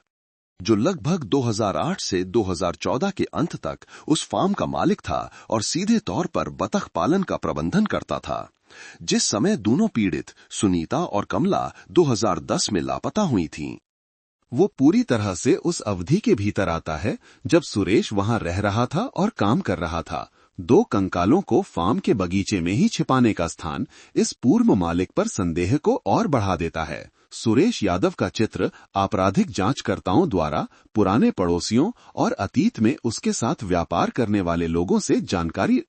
जो लगभग 2008 से 2014 के अंत तक उस फार्म का मालिक था और सीधे तौर पर बतख पालन का प्रबंधन करता था। जिस समय दोनों पीड़ित सुनीता और कमला 2010 में लापता हुई थीं, वो पूरी तरह से उस अवधि के भीतर आता है जब सुरेश वहां रह रहा था और काम कर रहा था। 2 कंकालों को फार्म के बगीचे में ही छिपाने का स्थान इस पूर्व मालिक पर संदेह को और बढ़ा देता है। सुरेश यादव का चित्र आपराधिक जांचकर्ताओं द्वारा पुराने पड़ोसियों और अतीत में उसके साथ व्यापार करने वाले लोगों से जानकारी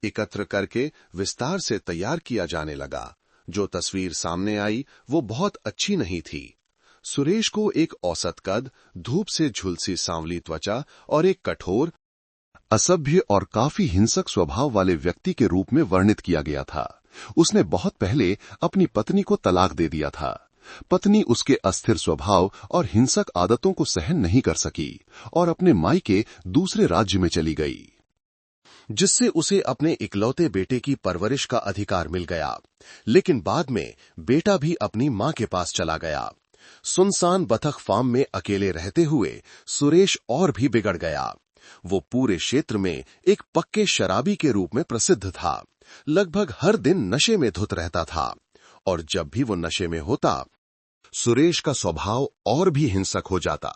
एकत्र करके विस्तार से तैयार किया जाने लगा। जो तस्वीर सामने आई वो बहुत अच्छी नहीं थी। सुरेश को एक औसत कद, धूप से झुलसी सांवली त्वचा और एक कठोर, असभ्य और काफी हिंसक स्वभाव वाले व्यक्ति के रूप में वर्णित किया गया था। उसने बहुत पहले अपनी पत्नी को तलाक दे दिया था। पत्नी उसके अस्थिर स्वभाव और हिंसक आदतों को सहन नहीं कर सकी और अपने मायके दूसरे राज्य में चली गई, जिससे उसे अपने इकलौते बेटे की परवरिश का अधिकार मिल गया। लेकिन बाद में बेटा भी अपनी मां के पास चला गया। सुनसान बतख फार्म में अकेले रहते हुए सुरेश और भी बिगड़ गया। वो पूरे क्षेत्र में एक पक्के शराबी के रूप में प्रसिद्ध था। लगभग हर दिन नशे में धुत रहता था और जब भी वो नशे में होता, सुरेश का स्वभाव और भी हिंसक हो जाता।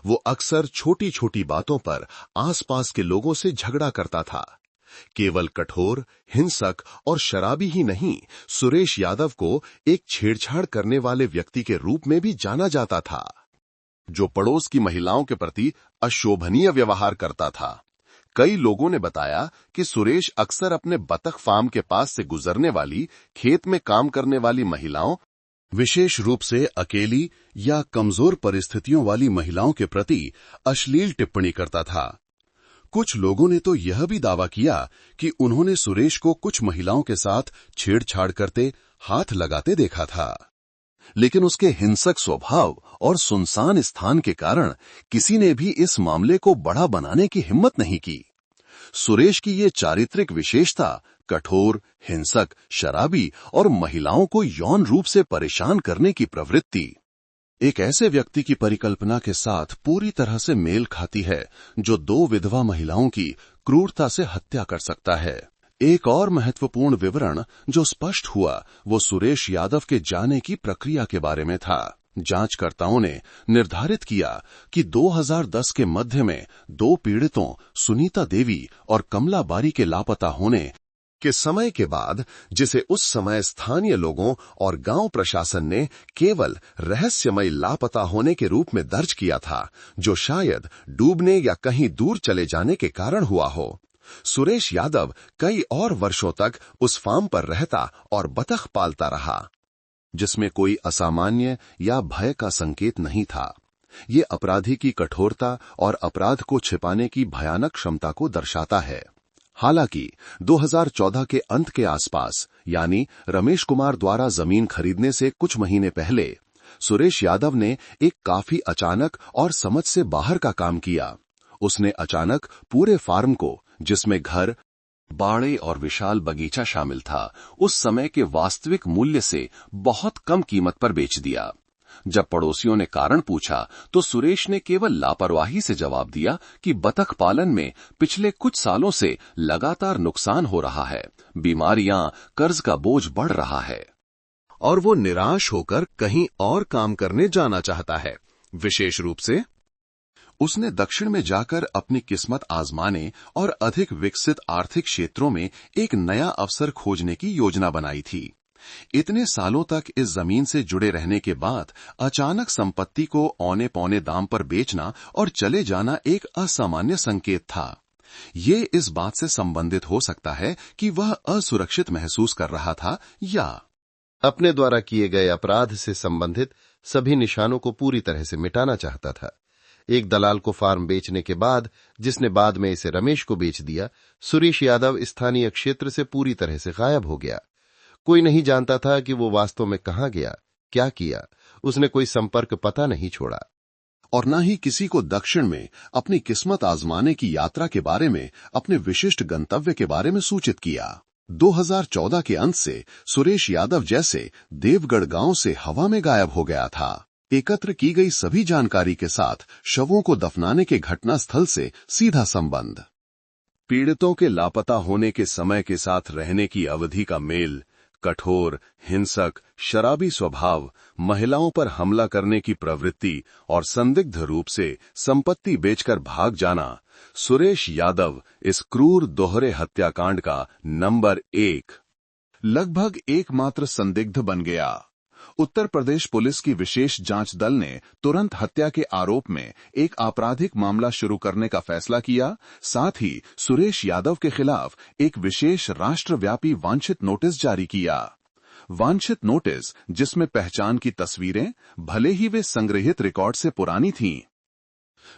वो अक्सर छोटी छोटी बातों पर आसपास के लोगों से झगड़ा करता था। केवल कठोर, हिंसक और शराबी ही नहीं, सुरेश यादव को एक छेड़छाड़ करने वाले व्यक्ति के रूप में भी जाना जाता था, जो पड़ोस की महिलाओं के प्रति अशोभनीय व्यवहार करता था। कई लोगों ने बताया कि सुरेश अक्सर अपने बतख फार्म के पास से गुजरने वाली, खेत में काम करने वाली महिलाओं, विशेष रूप से अकेली या कमजोर परिस्थितियों वाली महिलाओं के प्रति अश्लील टिप्पणी करता था। कुछ लोगों ने तो यह भी दावा किया कि उन्होंने सुरेश को कुछ महिलाओं के साथ छेड़छाड़ करते, हाथ लगाते देखा था। लेकिन उसके हिंसक स्वभाव और सुनसान स्थान के कारण किसी ने भी इस मामले को बड़ा बनाने की हिम्मत नहीं की। सुरेश की ये चारित्रिक विशेषता, कठोर, हिंसक, शराबी और महिलाओं को यौन रूप से परेशान करने की प्रवृत्ति, एक ऐसे व्यक्ति की परिकल्पना के साथ पूरी तरह से मेल खाती है जो दो विधवा महिलाओं की क्रूरता से हत्या कर सकता है। एक और महत्वपूर्ण विवरण जो स्पष्ट हुआ वो सुरेश यादव के जाने की प्रक्रिया के बारे में था। जांचकर्ताओं ने निर्धारित किया कि 2010 के मध्य में दो पीड़ितों सुनीता देवी और कमला बारी के लापता होने के समय के बाद, जिसे उस समय स्थानीय लोगों और गांव प्रशासन ने केवल रहस्यमय लापता होने के रूप में दर्ज किया था, जो शायद डूबने या कहीं दूर चले जाने के कारण हुआ हो। सुरेश यादव कई और वर्षों तक उस फार्म पर रहता और बतख पालता रहा, जिसमें कोई असामान्य या भय का संकेत नहीं था। ये अपराधी की कठोरता और अपराध को छिपाने की भयानक क्षमता को दर्शाता है। हालांकि 2014 के अंत के आसपास, यानी रमेश कुमार द्वारा जमीन खरीदने से कुछ महीने पहले, सुरेश यादव ने एक काफी अचानक और समझ से बाहर का काम किया। उसने अचानक पूरे फार्म को, जिसमें घर, बाड़े और विशाल बगीचा शामिल था, उस समय के वास्तविक मूल्य से बहुत कम कीमत पर बेच दिया। जब पड़ोसियों ने कारण पूछा तो सुरेश ने केवल लापरवाही से जवाब दिया कि बतख पालन में पिछले कुछ सालों से लगातार नुकसान हो रहा है, बीमारियां, कर्ज का बोझ बढ़ रहा है और वो निराश होकर कहीं और काम करने जाना चाहता है। विशेष रूप से उसने दक्षिण में जाकर अपनी किस्मत आजमाने और अधिक विकसित आर्थिक क्षेत्रों में एक नया अवसर खोजने की योजना बनाई थी। इतने सालों तक इस जमीन से जुड़े रहने के बाद अचानक संपत्ति को औने पौने दाम पर बेचना और चले जाना एक असामान्य संकेत था। ये इस बात से संबंधित हो सकता है कि वह असुरक्षित महसूस कर रहा था या अपने द्वारा किए गए अपराध से संबंधित सभी निशानों को पूरी तरह से मिटाना चाहता था। एक दलाल को फार्म बेचने के बाद, जिसने बाद में इसे रमेश को बेच दिया, सुरेश यादव स्थानीय क्षेत्र से पूरी तरह से गायब हो गया। कोई नहीं जानता था कि वो वास्तव में कहां गया, क्या किया। उसने कोई संपर्क पता नहीं छोड़ा और न ही किसी को दक्षिण में अपनी किस्मत आजमाने की यात्रा के बारे में, अपने विशिष्ट गंतव्य के बारे में सूचित किया। 2014 के अंत से सुरेश यादव जैसे देवगढ़ गांव से हवा में गायब हो गया था। एकत्र की गई सभी जानकारी के साथ शवों को दफनाने के घटनास्थल से सीधा संबंध, पीड़ितों के लापता होने के समय के साथ रहने की अवधि का मेल, कठोर, हिंसक, शराबी स्वभाव, महिलाओं पर हमला करने की प्रवृत्ति और संदिग्ध रूप से संपत्ति बेचकर भाग जाना, सुरेश यादव इस क्रूर दोहरे हत्याकांड का नंबर 1 लगभग एकमात्र संदिग्ध बन गया। उत्तर प्रदेश पुलिस की विशेष जांच दल ने तुरंत हत्या के आरोप में एक आपराधिक मामला शुरू करने का फैसला किया। साथ ही सुरेश यादव के खिलाफ एक विशेष राष्ट्रव्यापी वांछित नोटिस जारी किया। वांछित नोटिस, जिसमें पहचान की तस्वीरें, भले ही वे संग्रहित रिकॉर्ड से पुरानी थीं,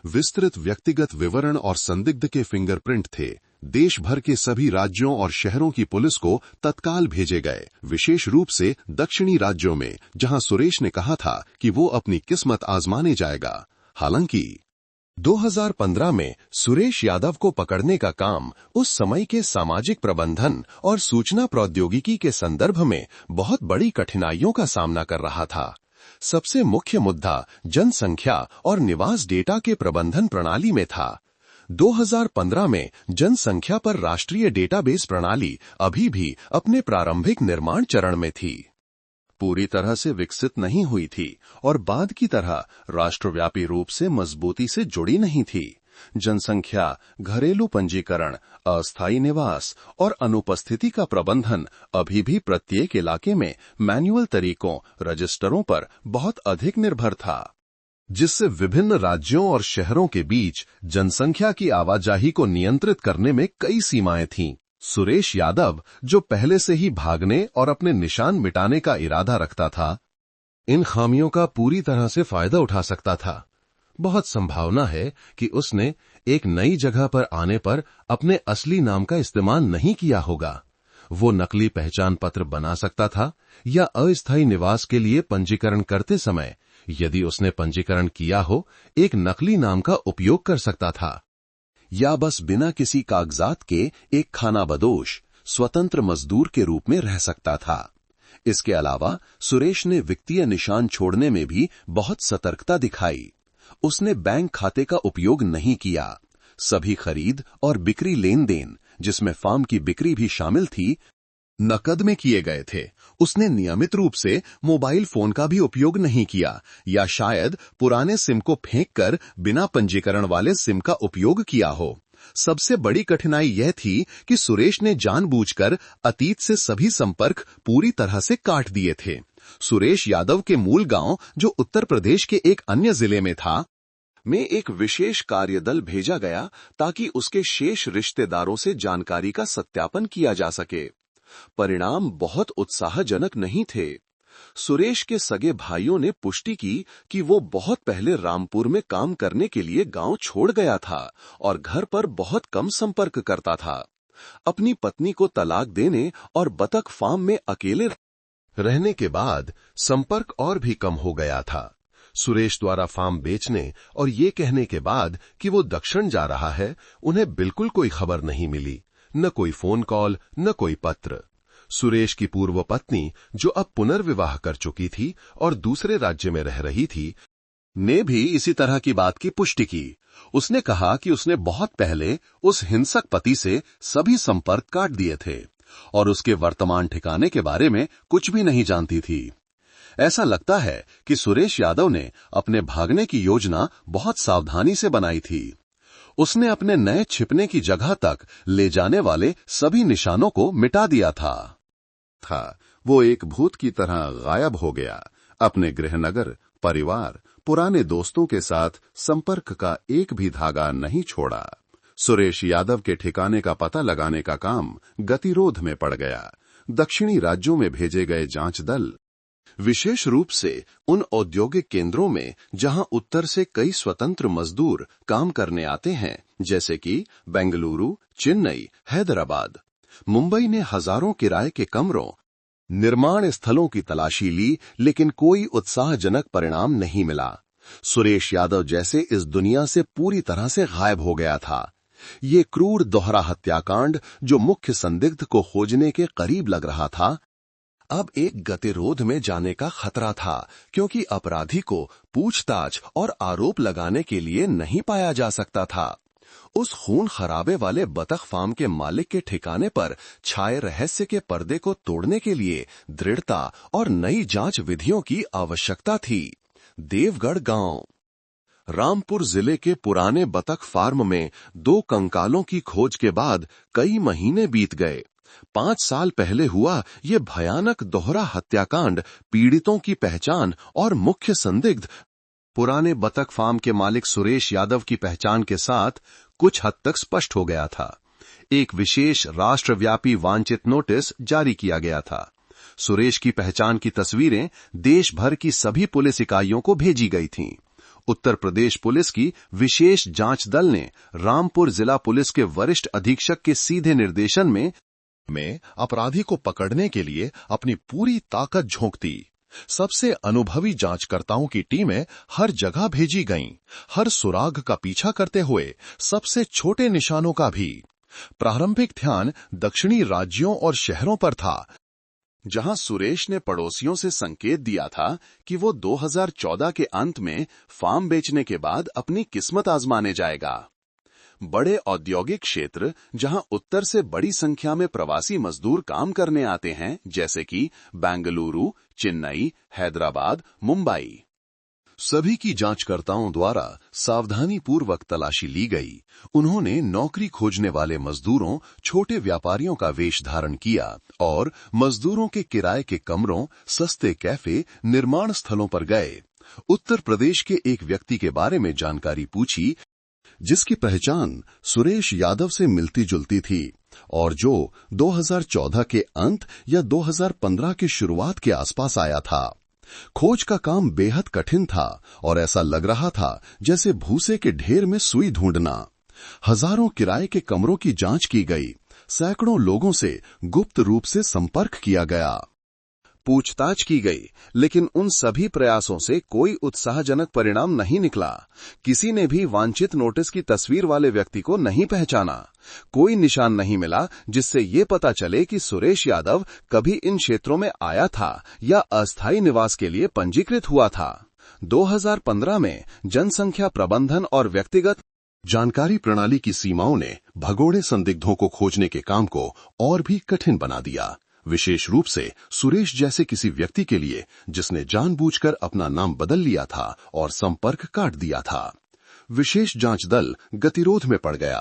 विस्तृत व्यक्तिगत विवरण और संदिग्ध के फिंगरप्रिंट थे, देश भर के सभी राज्यों और शहरों की पुलिस को तत्काल भेजे गए, विशेष रूप से दक्षिणी राज्यों में, जहां सुरेश ने कहा था कि वो अपनी किस्मत आजमाने जाएगा। हालांकि 2015 में सुरेश यादव को पकड़ने का काम उस समय के सामाजिक प्रबंधन और सूचना प्रौद्योगिकी के संदर्भ में बहुत बड़ी कठिनाइयों का सामना कर रहा था। सबसे मुख्य मुद्दा जनसंख्या और निवास डेटा के प्रबंधन प्रणाली में था। 2015 में जनसंख्या पर राष्ट्रीय डेटाबेस प्रणाली अभी भी अपने प्रारंभिक निर्माण चरण में थी, पूरी तरह से विकसित नहीं हुई थी और बाद की तरह राष्ट्रव्यापी रूप से मजबूती से जुड़ी नहीं थी। जनसंख्या, घरेलू पंजीकरण, अस्थायी निवास और अनुपस्थिति का प्रबंधन अभी भी प्रत्येक इलाके में मैन्युअल तरीकों, रजिस्टरों पर बहुत अधिक निर्भर था, जिससे विभिन्न राज्यों और शहरों के बीच जनसंख्या की आवाजाही को नियंत्रित करने में कई सीमाएं थीं। सुरेश यादव, जो पहले से ही भागने और अपने निशान मिटाने का इरादा रखता था, इन खामियों का पूरी तरह से फायदा उठा सकता था। बहुत संभावना है कि उसने एक नई जगह पर आने पर अपने असली नाम का इस्तेमाल नहीं किया होगा। वो नकली पहचान पत्र बना सकता था या अस्थायी निवास के लिए पंजीकरण करते समय, यदि उसने पंजीकरण किया हो, एक नकली नाम का उपयोग कर सकता था, या बस बिना किसी कागजात के एक खानाबदोश स्वतंत्र मजदूर के रूप में रह सकता था। इसके अलावा सुरेश ने वित्तीय निशान छोड़ने में भी बहुत सतर्कता दिखाई। उसने बैंक खाते का उपयोग नहीं किया। सभी खरीद और बिक्री लेन देन, जिसमें फार्म की बिक्री भी शामिल थी, नकद में किए गए थे। उसने नियमित रूप से मोबाइल फोन का भी उपयोग नहीं किया, या शायद पुराने सिम को फेंककर बिना पंजीकरण वाले सिम का उपयोग किया हो। सबसे बड़ी कठिनाई यह थी कि सुरेश ने जानबूझकर अतीत से सभी संपर्क पूरी तरह से काट दिए थे। सुरेश यादव के मूल गांव, जो उत्तर प्रदेश के एक अन्य जिले में था, में एक विशेष कार्यदल भेजा गया ताकि उसके शेष रिश्तेदारों से जानकारी का सत्यापन किया जा सके। परिणाम बहुत उत्साहजनक नहीं थे। सुरेश के सगे भाइयों ने पुष्टि की कि वो बहुत पहले रामपुर में काम करने के लिए गांव छोड़ गया था और घर पर बहुत कम संपर्क करता था। अपनी पत्नी को तलाक देने और बतख फार्म में अकेले रहने के बाद संपर्क और भी कम हो गया था। सुरेश द्वारा फार्म बेचने और ये कहने के बाद कि वो दक्षिण जा रहा है, उन्हें बिल्कुल कोई खबर नहीं मिली, न कोई फोन कॉल, न कोई पत्र। सुरेश की पूर्व पत्नी, जो अब पुनर्विवाह कर चुकी थी और दूसरे राज्य में रह रही थी, ने भी इसी तरह की बात की पुष्टि की। उसने कहा कि उसने बहुत पहले उस हिंसक पति से सभी संपर्क काट दिए थे और उसके वर्तमान ठिकाने के बारे में कुछ भी नहीं जानती थी। ऐसा लगता है कि सुरेश यादव ने अपने भागने की योजना बहुत सावधानी से बनाई थी। उसने अपने नए छिपने की जगह तक ले जाने वाले सभी निशानों को मिटा दिया था। वो एक भूत की तरह गायब हो गया। अपने गृहनगर, परिवार, पुराने दोस्तों के साथ संपर्क का एक भी धागा नहीं छोड़ा। सुरेश यादव के ठिकाने का पता लगाने का काम गतिरोध में पड़ गया। दक्षिणी राज्यों में भेजे गए जांच दल, विशेष रूप से उन औद्योगिक केंद्रों में जहां उत्तर से कई स्वतंत्र मजदूर काम करने आते हैं, जैसे कि बेंगलुरु, चेन्नई, हैदराबाद, मुंबई, ने हजारों किराए के कमरों, निर्माण स्थलों की तलाशी ली, लेकिन कोई उत्साहजनक परिणाम नहीं मिला। सुरेश यादव जैसे इस दुनिया से पूरी तरह से गायब हो गया था। ये क्रूर दोहरा हत्याकांड, जो मुख्य संदिग्ध को खोजने के करीब लग रहा था, अब एक गतिरोध में जाने का खतरा था, क्योंकि अपराधी को पूछताछ और आरोप लगाने के लिए नहीं पाया जा सकता था। उस खून खराबे वाले बतख फार्म के मालिक के ठिकाने पर छाए रहस्य के पर्दे को तोड़ने के लिए दृढ़ता और नई जांच विधियों की आवश्यकता थी। देवगढ़ गांव, रामपुर जिले के पुराने बतख फार्म में 2 कंकालों की खोज के बाद कई महीने बीत गए। 5 साल पहले हुआ ये भयानक दोहरा हत्याकांड पीड़ितों की पहचान और मुख्य संदिग्ध पुराने बतख फार्म के मालिक सुरेश यादव की पहचान के साथ कुछ हद तक स्पष्ट हो गया था। एक विशेष राष्ट्रव्यापी वांछित नोटिस जारी किया गया था। सुरेश की पहचान की तस्वीरें देश भर की सभी पुलिस इकाइयों को भेजी गई थीं। उत्तर प्रदेश पुलिस की विशेष जांच दल ने रामपुर जिला पुलिस के वरिष्ठ अधीक्षक के सीधे निर्देशन में अपराधी को पकड़ने के लिए अपनी पूरी ताकत झोंक दी। सबसे अनुभवी जांचकर्ताओं की टीमें हर जगह भेजी गईं, हर सुराग का पीछा करते हुए सबसे छोटे निशानों का भी। प्रारंभिक ध्यान दक्षिणी राज्यों और शहरों पर था, जहां सुरेश ने पड़ोसियों से संकेत दिया था कि वो 2014 के अंत में फार्म बेचने के बाद अपनी किस्मत आजमाने जाएगा। बड़े औद्योगिक क्षेत्र, जहां उत्तर से बड़ी संख्या में प्रवासी मजदूर काम करने आते हैं, जैसे कि बेंगलुरु, चेन्नई, हैदराबाद, मुंबई। सभी की जांचकर्ताओं द्वारा सावधानी पूर्वक तलाशी ली गई। उन्होंने नौकरी खोजने वाले मजदूरों, छोटे व्यापारियों का वेश धारण किया और मजदूरों के किराए के कमरों, सस्ते कैफे, निर्माण स्थलों पर गए। उत्तर प्रदेश के एक व्यक्ति के बारे में जानकारी पूछी, जिसकी पहचान सुरेश यादव से मिलती जुलती थी और जो 2014 के अंत या 2015 की शुरुआत के आसपास आया था। खोज का काम बेहद कठिन था और ऐसा लग रहा था जैसे भूसे के ढेर में सुई ढूंढना। हजारों किराए के कमरों की जांच की गई, सैकड़ों लोगों से गुप्त रूप से संपर्क किया गया, पूछताछ की गई, लेकिन उन सभी प्रयासों से कोई उत्साहजनक परिणाम नहीं निकला। किसी ने भी वांछित नोटिस की तस्वीर वाले व्यक्ति को नहीं पहचाना। कोई निशान नहीं मिला जिससे ये पता चले कि सुरेश यादव कभी इन क्षेत्रों में आया था या अस्थायी निवास के लिए पंजीकृत हुआ था। 2015 में जनसंख्या प्रबंधन और व्यक्तिगत जानकारी प्रणाली की सीमाओं ने भगोड़े संदिग्धों को खोजने के काम को और भी कठिन बना दिया, विशेष रूप से सुरेश जैसे किसी व्यक्ति के लिए जिसने जानबूझकर अपना नाम बदल लिया था और संपर्क काट दिया था। विशेष जांच दल गतिरोध में पड़ गया।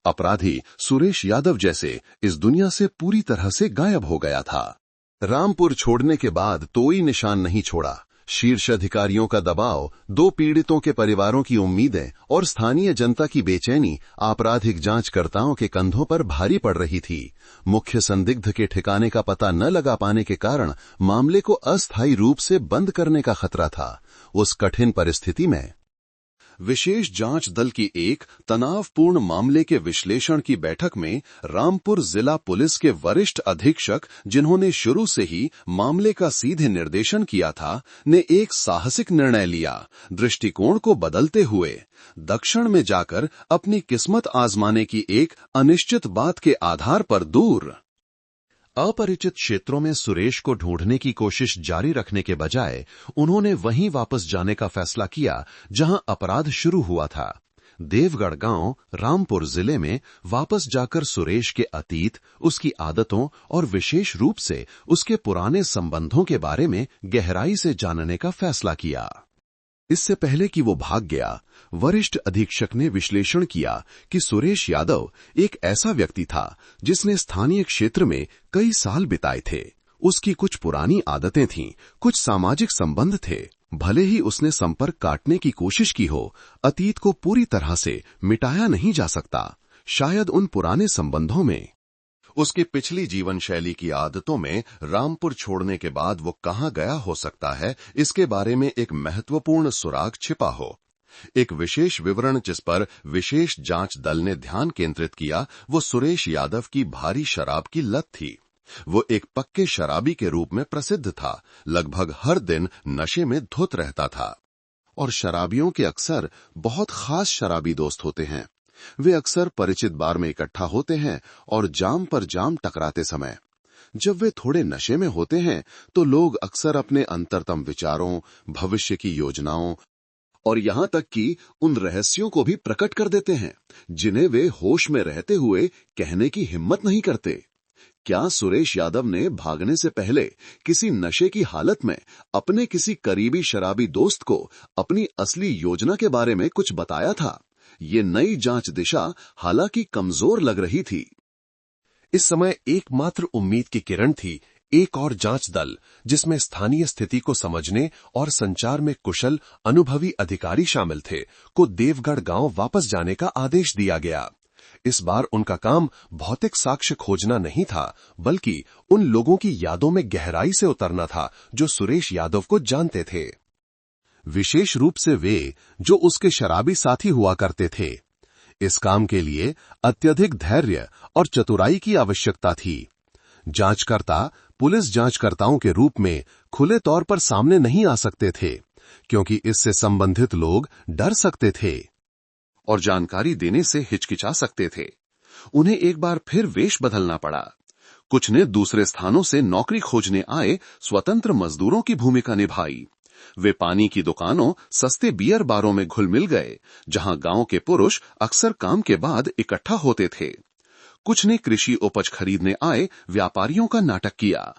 अपराधी सुरेश यादव जैसे इस दुनिया से पूरी तरह से गायब हो गया था। रामपुर छोड़ने के बाद कोई निशान नहीं छोड़ा। शीर्ष अधिकारियों का दबाव, दो पीड़ितों के परिवारों की उम्मीदें और स्थानीय जनता की बेचैनी आपराधिक जांचकर्ताओं के कंधों पर भारी पड़ रही थी। मुख्य संदिग्ध के ठिकाने का पता न लगा पाने के कारण मामले को अस्थायी रूप से बंद करने का खतरा था। उस कठिन परिस्थिति में विशेष जांच दल की एक तनावपूर्ण मामले के विश्लेषण की बैठक में रामपुर जिला पुलिस के वरिष्ठ अधीक्षक, जिन्होंने शुरू से ही मामले का सीधे निर्देशन किया था, ने एक साहसिक निर्णय लिया। दृष्टिकोण को बदलते हुए दक्षिण में जाकर अपनी किस्मत आजमाने की एक अनिश्चित बात के आधार पर दूर अपरिचित क्षेत्रों में सुरेश को ढूंढने की कोशिश जारी रखने के बजाय उन्होंने वहीं वापस जाने का फैसला किया जहां अपराध शुरू हुआ था। देवगढ़ गांव, रामपुर जिले में वापस जाकर सुरेश के अतीत, उसकी आदतों और विशेष रूप से उसके पुराने संबंधों के बारे में गहराई से जानने का फैसला किया। इससे पहले कि वो भाग गया, वरिष्ठ अधीक्षक ने विश्लेषण किया कि सुरेश यादव एक ऐसा व्यक्ति था जिसने स्थानीय क्षेत्र में कई साल बिताए थे। उसकी कुछ पुरानी आदतें थीं, कुछ सामाजिक संबंध थे। भले ही उसने संपर्क काटने की कोशिश की हो, अतीत को पूरी तरह से मिटाया नहीं जा सकता। शायद उन पुराने संबंधों में, उसकी पिछली जीवन शैली की आदतों में रामपुर छोड़ने के बाद वो कहां गया हो सकता है, इसके बारे में एक महत्वपूर्ण सुराग छिपा हो। एक विशेष विवरण जिस पर विशेष जांच दल ने ध्यान केंद्रित किया, वो सुरेश यादव की भारी शराब की लत थी। वो एक पक्के शराबी के रूप में प्रसिद्ध था, लगभग हर दिन नशे में धुत रहता था। और शराबियों के अक्सर बहुत खास शराबी दोस्त होते हैं। वे अक्सर परिचित बार में इकट्ठा होते हैं और जाम पर जाम टकराते समय जब वे थोड़े नशे में होते हैं तो लोग अक्सर अपने अंतरतम विचारों, भविष्य की योजनाओं और यहां तक कि उन रहस्यों को भी प्रकट कर देते हैं जिन्हें वे होश में रहते हुए कहने की हिम्मत नहीं करते। क्या सुरेश यादव ने भागने से पहले किसी नशे की हालत में अपने किसी करीबी शराबी दोस्त को अपनी असली योजना के बारे में कुछ बताया था? ये नई जांच दिशा हालांकि कमजोर लग रही थी। इस समय एकमात्र उम्मीद की किरण थी एक और जांच दल, जिसमें स्थानीय स्थिति को समझने और संचार में कुशल अनुभवी अधिकारी शामिल थे, को देवगढ़ गांव वापस जाने का आदेश दिया गया। इस बार उनका काम भौतिक साक्ष्य खोजना नहीं था, बल्कि उन लोगों की यादों में गहराई से उतरना था जो सुरेश यादव को जानते थे। विशेष रूप से वे जो उसके शराबी साथी हुआ करते थे। इस काम के लिए अत्यधिक धैर्य और चतुराई की आवश्यकता थी। जांचकर्ता पुलिस जांचकर्ताओं के रूप में खुले तौर पर सामने नहीं आ सकते थे, क्योंकि इससे संबंधित लोग डर सकते थे और जानकारी देने से हिचकिचा सकते थे। उन्हें एक बार फिर वेश बदलना पड़ा। कुछ ने दूसरे स्थानों से नौकरी खोजने आए स्वतंत्र मजदूरों की भूमिका निभाई। वे पानी की दुकानों, सस्ते बियर बारों में घुल मिल गए, जहां गांव के पुरुष अक्सर काम के बाद इकट्ठा होते थे। कुछ ने कृषि उपज खरीदने आए व्यापारियों का नाटक किया।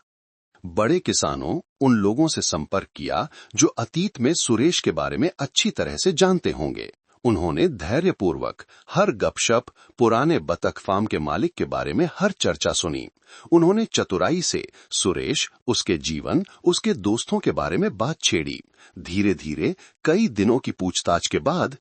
बड़े किसानों उन लोगों से संपर्क किया जो अतीत में सुरेश के बारे में अच्छी तरह से जानते होंगे। उन्होंने धैर्यपूर्वक हर गपशप, पुराने बतख फार्म के मालिक के बारे में हर चर्चा सुनी। उन्होंने चतुराई से सुरेश, उसके जीवन, उसके दोस्तों के बारे में बात छेड़ी। धीरे धीरे कई दिनों की पूछताछ के बाद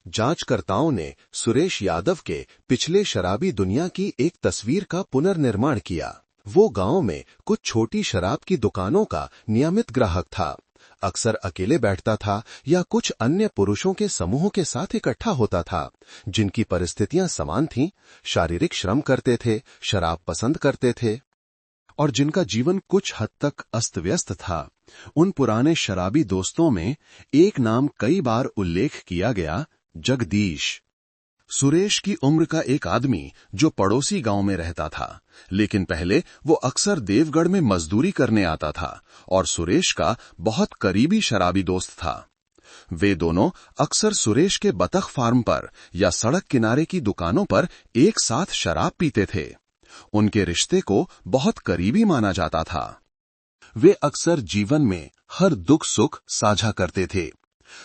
जांचकर्ताओं ने सुरेश यादव के पिछले शराबी दुनिया की एक तस्वीर का पुनर्निर्माण किया। वो गांव में कुछ छोटी शराब की दुकानों का नियमित ग्राहक था। अक्सर अकेले बैठता था या कुछ अन्य पुरुषों के समूहों के साथ इकट्ठा होता था, जिनकी परिस्थितियां समान थीं, शारीरिक श्रम करते थे, शराब पसंद करते थे और जिनका जीवन कुछ हद तक अस्त व्यस्त था। उन पुराने शराबी दोस्तों में एक नाम कई बार उल्लेख किया गया, जगदीश। सुरेश की उम्र का एक आदमी जो पड़ोसी गांव में रहता था, लेकिन पहले वो अक्सर देवगढ़ में मजदूरी करने आता था और सुरेश का बहुत करीबी शराबी दोस्त था। वे दोनों अक्सर सुरेश के बतख फार्म पर या सड़क किनारे की दुकानों पर एक साथ शराब पीते थे। उनके रिश्ते को बहुत करीबी माना जाता था। वे अक्सर जीवन में हर दुख सुख साझा करते थे।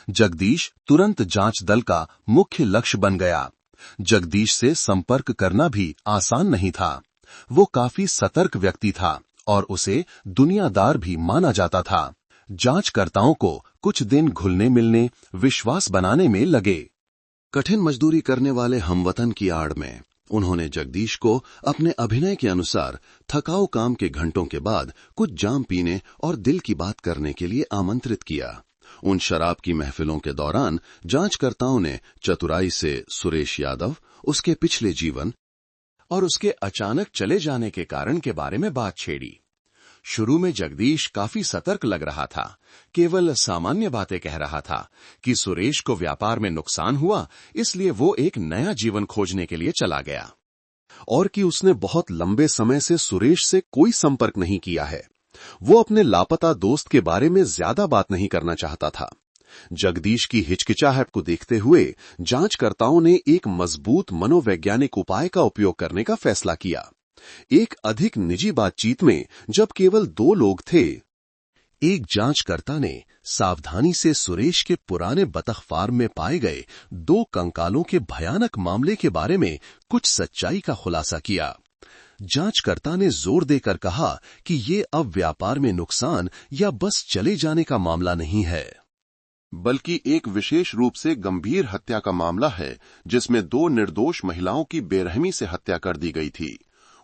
जगदीश तुरंत जांच दल का मुख्य लक्ष्य बन गया। जगदीश से संपर्क करना भी आसान नहीं था। वो काफी सतर्क व्यक्ति था और उसे दुनियादार भी माना जाता था। जांचकर्ताओं को कुछ दिन घुलने मिलने, विश्वास बनाने में लगे। कठिन मजदूरी करने वाले हमवतन की आड़ में उन्होंने जगदीश को अपने अभिनय के अनुसार थकाऊ काम के घंटों के बाद कुछ जाम पीने और दिल की बात करने के लिए आमंत्रित किया। उन शराब की महफिलों के दौरान जांचकर्ताओं ने चतुराई से सुरेश यादव, उसके पिछले जीवन और उसके अचानक चले जाने के कारण के बारे में बात छेड़ी। शुरू में जगदीश काफी सतर्क लग रहा था, केवल सामान्य बातें कह रहा था कि सुरेश को व्यापार में नुकसान हुआ, इसलिए वो एक नया जीवन खोजने के लिए चला गया और कि उसने बहुत लंबे समय से सुरेश से कोई संपर्क नहीं किया है। वो अपने लापता दोस्त के बारे में ज्यादा बात नहीं करना चाहता था। जगदीश की हिचकिचाहट को देखते हुए जांचकर्ताओं ने एक मजबूत मनोवैज्ञानिक उपाय का उपयोग करने का फैसला किया। एक अधिक निजी बातचीत में जब केवल 2 लोग थे, एक जांचकर्ता ने सावधानी से सुरेश के पुराने बतख फार्म में पाए गए 2 कंकालों के भयानक मामले के बारे में कुछ सच्चाई का खुलासा किया। जांचकर्ता ने जोर देकर कहा कि ये अब व्यापार में नुकसान या बस चले जाने का मामला नहीं है, बल्कि एक विशेष रूप से गंभीर हत्या का मामला है, जिसमें 2 निर्दोष महिलाओं की बेरहमी से हत्या कर दी गई थी।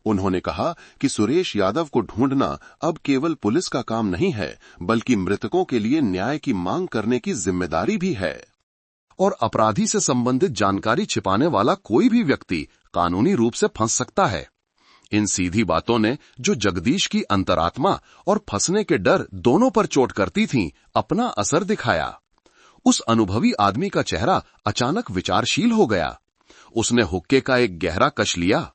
उन्होंने कहा कि सुरेश यादव को ढूंढना अब केवल पुलिस का काम नहीं है, बल्कि मृतकों के लिए न्याय की मांग करने की जिम्मेदारी भी है और अपराधी से संबंधित जानकारी छिपाने वाला कोई भी व्यक्ति कानूनी रूप से फंस सकता है। इन सीधी बातों ने जो जगदीश की अंतरात्मा और फंसने के डर दोनों पर चोट करती थीं, अपना असर दिखाया। उस अनुभवी आदमी का चेहरा अचानक विचारशील हो गया। उसने हुक्के का एक गहरा कश लिया,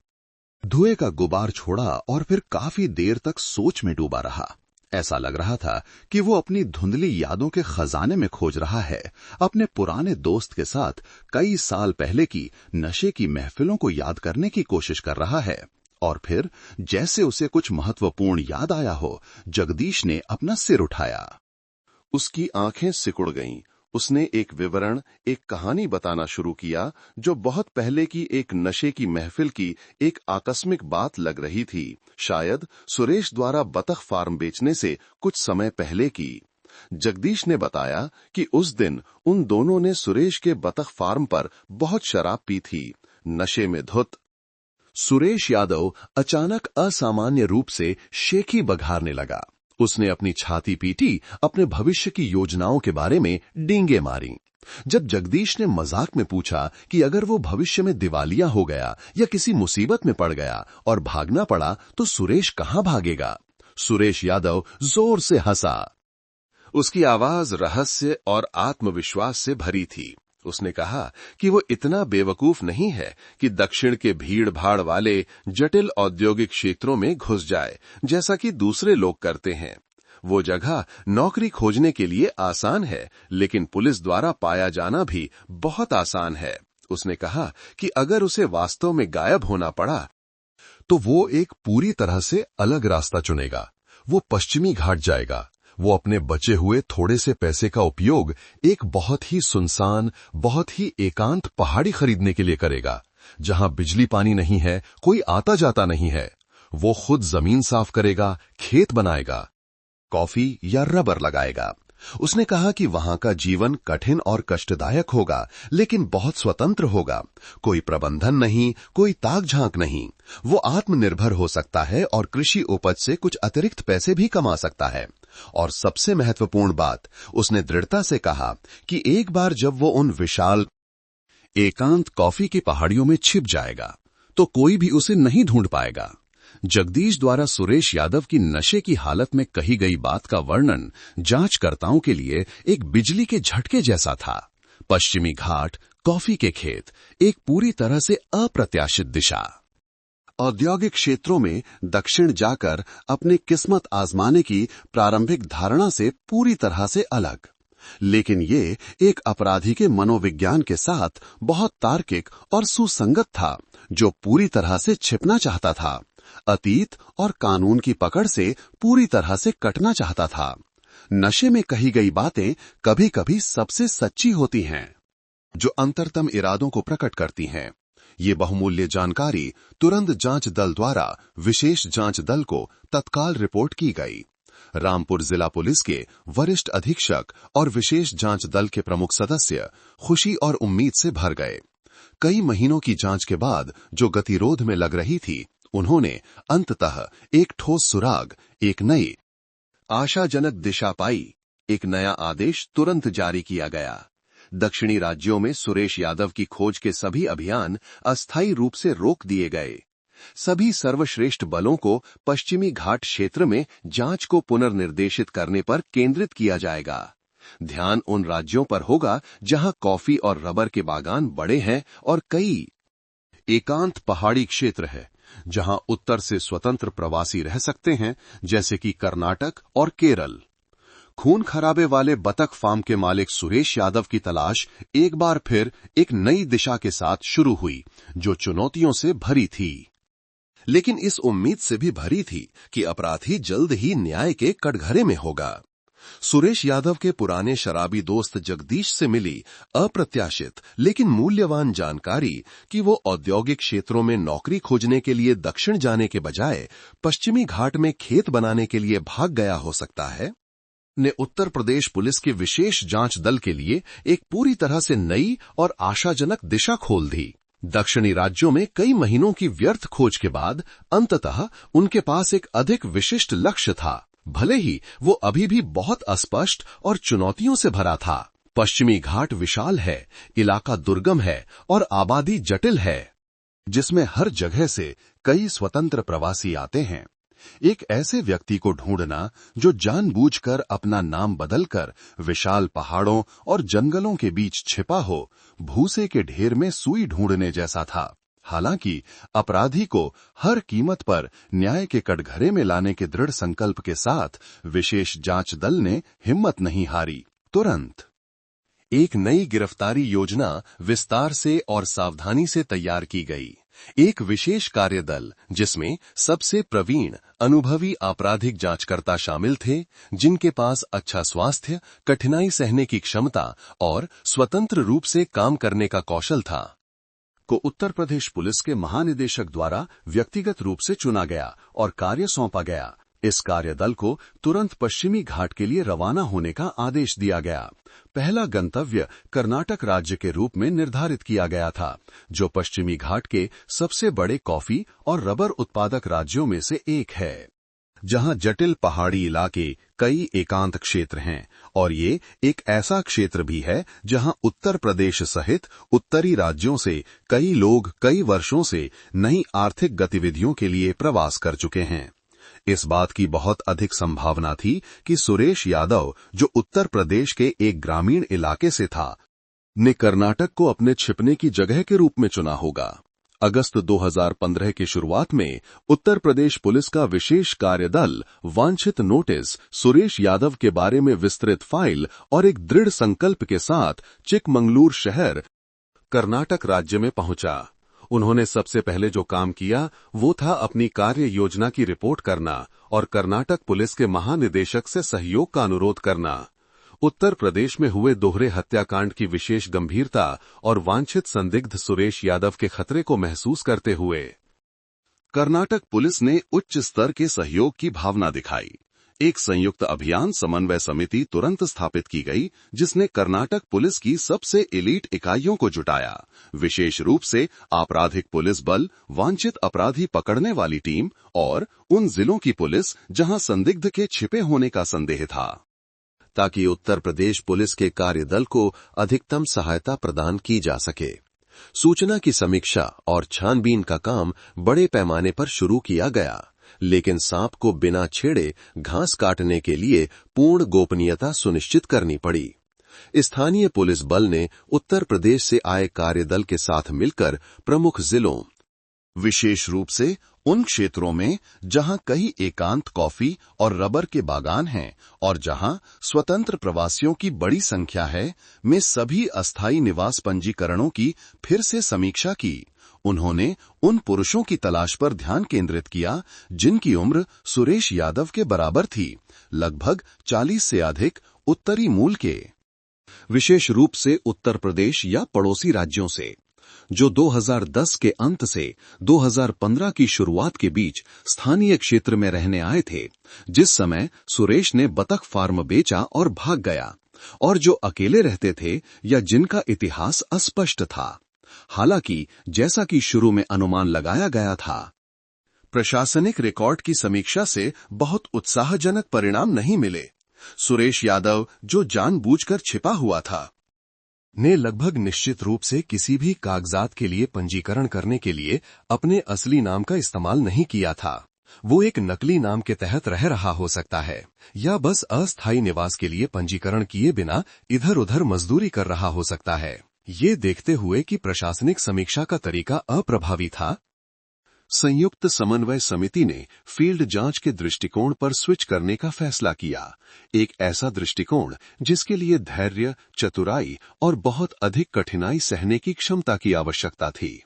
धुएं का गुबार छोड़ा और फिर काफी देर तक सोच में डूबा रहा। ऐसा लग रहा था कि वो अपनी धुंधली यादों के खजाने में खोज रहा है, अपने पुराने दोस्त के साथ कई साल पहले की नशे की महफिलों को याद करने की कोशिश कर रहा है। और फिर जैसे उसे कुछ महत्वपूर्ण याद आया हो, जगदीश ने अपना सिर उठाया। उसकी आंखें सिकुड़ गईं। उसने एक विवरण, एक कहानी बताना शुरू किया जो बहुत पहले की एक नशे की महफिल की एक आकस्मिक बात लग रही थी, शायद सुरेश द्वारा बतख फार्म बेचने से कुछ समय पहले की। जगदीश ने बताया कि उस दिन उन दोनों ने सुरेश के बतख फार्म पर बहुत शराब पी थी, नशे में धुत। सुरेश यादव अचानक असामान्य रूप से शेखी बघारने लगा उसने अपनी छाती पीटी, अपने भविष्य की योजनाओं के बारे में डींगे मारी। जब जगदीश ने मजाक में पूछा कि अगर वो भविष्य में दिवालिया हो गया या किसी मुसीबत में पड़ गया और भागना पड़ा तो सुरेश कहां भागेगा, सुरेश यादव जोर से हंसा। उसकी आवाज रहस्य और आत्मविश्वास से भरी थी। उसने कहा कि वो इतना बेवकूफ नहीं है कि दक्षिण के भीड़ भाड़ वाले जटिल औद्योगिक क्षेत्रों में घुस जाए, जैसा कि दूसरे लोग करते हैं। वो जगह नौकरी खोजने के लिए आसान है, लेकिन पुलिस द्वारा पाया जाना भी बहुत आसान है। उसने कहा कि अगर उसे वास्तव में गायब होना पड़ा तो वो एक पूरी तरह से अलग रास्ता चुनेगा। वो पश्चिमी घाट जाएगा। वो अपने बचे हुए थोड़े से पैसे का उपयोग एक बहुत ही सुनसान, बहुत ही एकांत पहाड़ी खरीदने के लिए करेगा, जहां बिजली पानी नहीं है, कोई आता जाता नहीं है। वो खुद जमीन साफ करेगा, खेत बनाएगा, कॉफी या रबर लगाएगा। उसने कहा कि वहां का जीवन कठिन और कष्टदायक होगा, लेकिन बहुत स्वतंत्र होगा। कोई प्रबंधन नहीं, कोई ताक झांक नहीं। वो आत्मनिर्भर हो सकता है और कृषि उपज से कुछ अतिरिक्त पैसे भी कमा सकता है। और सबसे महत्वपूर्ण बात, उसने दृढ़ता से कहा कि एक बार जब वो उन विशाल एकांत कॉफी की पहाड़ियों में छिप जाएगा तो कोई भी उसे नहीं ढूंढ पाएगा। जगदीश द्वारा सुरेश यादव की नशे की हालत में कही गई बात का वर्णन जांचकर्ताओं के लिए एक बिजली के झटके जैसा था। पश्चिमी घाट, कॉफी के खेत, एक पूरी तरह से अप्रत्याशित दिशा। औद्योगिक क्षेत्रों में दक्षिण जाकर अपनी किस्मत आजमाने की प्रारंभिक धारणा से पूरी तरह से अलग, लेकिन ये एक अपराधी के मनोविज्ञान के साथ बहुत तार्किक और सुसंगत था, जो पूरी तरह से छिपना चाहता था, अतीत और कानून की पकड़ से पूरी तरह से कटना चाहता था। नशे में कही गई बातें कभी कभी सबसे सच्ची होती हैं, जो अंतरतम इरादों को प्रकट करती हैं। ये बहुमूल्य जानकारी तुरंत जांच दल द्वारा विशेष जांच दल को तत्काल रिपोर्ट की गई। रामपुर जिला पुलिस के वरिष्ठ अधीक्षक और विशेष जांच दल के प्रमुख सदस्य खुशी और उम्मीद से भर गए। कई महीनों की जांच के बाद जो गतिरोध में लग रही थी, उन्होंने अंततः एक ठोस सुराग, एक नई आशाजनक दिशा पाई। एक नया आदेश तुरंत जारी किया गया। दक्षिणी राज्यों में सुरेश यादव की खोज के सभी अभियान अस्थायी रूप से रोक दिए गए। सभी सर्वश्रेष्ठ बलों को पश्चिमी घाट क्षेत्र में जांच को पुनर्निर्देशित करने पर केंद्रित किया जाएगा। ध्यान उन राज्यों पर होगा जहां कॉफी और रबर के बागान बड़े हैं और कई एकांत पहाड़ी क्षेत्र है जहां उत्तर से स्वतंत्र प्रवासी रह सकते हैं, जैसे कि कर्नाटक और केरल। खून खराबे वाले बतख फार्म के मालिक सुरेश यादव की तलाश एक बार फिर एक नई दिशा के साथ शुरू हुई, जो चुनौतियों से भरी थी, लेकिन इस उम्मीद से भी भरी थी कि अपराधी जल्द ही न्याय के कटघरे में होगा। सुरेश यादव के पुराने शराबी दोस्त जगदीश से मिली अप्रत्याशित लेकिन मूल्यवान जानकारी कि वो औद्योगिक क्षेत्रों में नौकरी खोजने के लिए दक्षिण जाने के बजाय पश्चिमी घाट में खेत बनाने के लिए भाग गया हो सकता है, ने उत्तर प्रदेश पुलिस के विशेष जांच दल के लिए एक पूरी तरह से नई और आशाजनक दिशा खोल दी। दक्षिणी राज्यों में कई महीनों की व्यर्थ खोज के बाद अंततः उनके पास एक अधिक विशिष्ट लक्ष्य था, भले ही वो अभी भी बहुत अस्पष्ट और चुनौतियों से भरा था। पश्चिमी घाट विशाल है, इलाका दुर्गम है और आबादी जटिल है, जिसमें हर जगह से कई स्वतंत्र प्रवासी आते हैं। एक ऐसे व्यक्ति को ढूंढना जो जानबूझकर अपना नाम बदलकर विशाल पहाड़ों और जंगलों के बीच छिपा हो, भूसे के ढेर में सुई ढूंढने जैसा था। हालांकि अपराधी को हर कीमत पर न्याय के कटघरे में लाने के दृढ़ संकल्प के साथ विशेष जांच दल ने हिम्मत नहीं हारी। तुरंत एक नई गिरफ्तारी योजना विस्तार से और सावधानी से तैयार की गई। एक विशेष कार्यदल जिसमें सबसे प्रवीण अनुभवी आपराधिक जांचकर्ता शामिल थे, जिनके पास अच्छा स्वास्थ्य, कठिनाई सहने की क्षमता और स्वतंत्र रूप से काम करने का कौशल था, को उत्तर प्रदेश पुलिस के महानिदेशक द्वारा व्यक्तिगत रूप से चुना गया और कार्य सौंपा गया। इस कार्यदल को तुरंत पश्चिमी घाट के लिए रवाना होने का आदेश दिया गया। पहला गंतव्य कर्नाटक राज्य के रूप में निर्धारित किया गया था, जो पश्चिमी घाट के सबसे बड़े कॉफी और रबर उत्पादक राज्यों में से एक है। जहां जटिल पहाड़ी इलाके कई एकांत क्षेत्र हैं और ये एक ऐसा क्षेत्र भी है जहां उत्तर प्रदेश सहित उत्तरी राज्यों से कई लोग कई वर्षों से नई आर्थिक गतिविधियों के लिए प्रवास कर चुके हैं। इस बात की बहुत अधिक संभावना थी कि सुरेश यादव, जो उत्तर प्रदेश के एक ग्रामीण इलाके से था, ने कर्नाटक को अपने छिपने की जगह के रूप में चुना होगा। अगस्त 2015 की शुरुआत में उत्तर प्रदेश पुलिस का विशेष कार्यदल वांछित नोटिस, सुरेश यादव के बारे में विस्तृत फाइल और एक दृढ़ संकल्प के साथ चिकमंगलूर शहर, कर्नाटक राज्य में पहुंचा। उन्होंने सबसे पहले जो काम किया वो था अपनी कार्य योजना की रिपोर्ट करना और कर्नाटक पुलिस के महानिदेशक से सहयोग का अनुरोध करना। उत्तर प्रदेश में हुए दोहरे हत्याकांड की विशेष गंभीरता और वांछित संदिग्ध सुरेश यादव के खतरे को महसूस करते हुए कर्नाटक पुलिस ने उच्च स्तर के सहयोग की भावना दिखाई। एक संयुक्त अभियान समन्वय समिति तुरंत स्थापित की गई, जिसने कर्नाटक पुलिस की सबसे एलीट इकाइयों को जुटाया, विशेष रूप से आपराधिक पुलिस बल, वांछित अपराधी पकड़ने वाली टीम और उन जिलों की पुलिस जहां संदिग्ध के छिपे होने का संदेह था, ताकि उत्तर प्रदेश पुलिस के कार्यदल को अधिकतम सहायता प्रदान की जा सके। सूचना की समीक्षा और छानबीन का काम बड़े पैमाने पर शुरू किया गया, लेकिन सांप को बिना छेड़े घास काटने के लिए पूर्ण गोपनीयता सुनिश्चित करनी पड़ी। स्थानीय पुलिस बल ने उत्तर प्रदेश से आए कार्यदल के साथ मिलकर प्रमुख जिलों, विशेष रूप से उन क्षेत्रों में जहां कई एकांत कॉफी और रबर के बागान हैं और जहां स्वतंत्र प्रवासियों की बड़ी संख्या है, में सभी अस्थायी निवास पंजीकरणों की फिर से समीक्षा की। उन्होंने उन पुरुषों की तलाश पर ध्यान केंद्रित किया जिनकी उम्र सुरेश यादव के बराबर थी, लगभग 40 से अधिक, उत्तरी मूल के, विशेष रूप से उत्तर प्रदेश या पड़ोसी राज्यों से, जो 2010 के अंत से 2015 की शुरुआत के बीच स्थानीय क्षेत्र में रहने आए थे, जिस समय सुरेश ने बतख फार्म बेचा और भाग गया, और जो अकेले रहते थे या जिनका इतिहास अस्पष्ट था। हालांकि जैसा कि शुरू में अनुमान लगाया गया था, प्रशासनिक रिकॉर्ड की समीक्षा से बहुत उत्साहजनक परिणाम नहीं मिले। सुरेश यादव, जो जानबूझकर छिपा हुआ था, ने लगभग निश्चित रूप से किसी भी कागजात के लिए पंजीकरण करने के लिए अपने असली नाम का इस्तेमाल नहीं किया था। वो एक नकली नाम के तहत रह रहा हो सकता है, या बस अस्थायी निवास के लिए पंजीकरण किए बिना इधर उधर मजदूरी कर रहा हो सकता है। ये देखते हुए कि प्रशासनिक समीक्षा का तरीका अप्रभावी था, संयुक्त समन्वय समिति ने फील्ड जांच के दृष्टिकोण पर स्विच करने का फैसला किया, एक ऐसा दृष्टिकोण जिसके लिए धैर्य, चतुराई और बहुत अधिक कठिनाई सहने की क्षमता की आवश्यकता थी।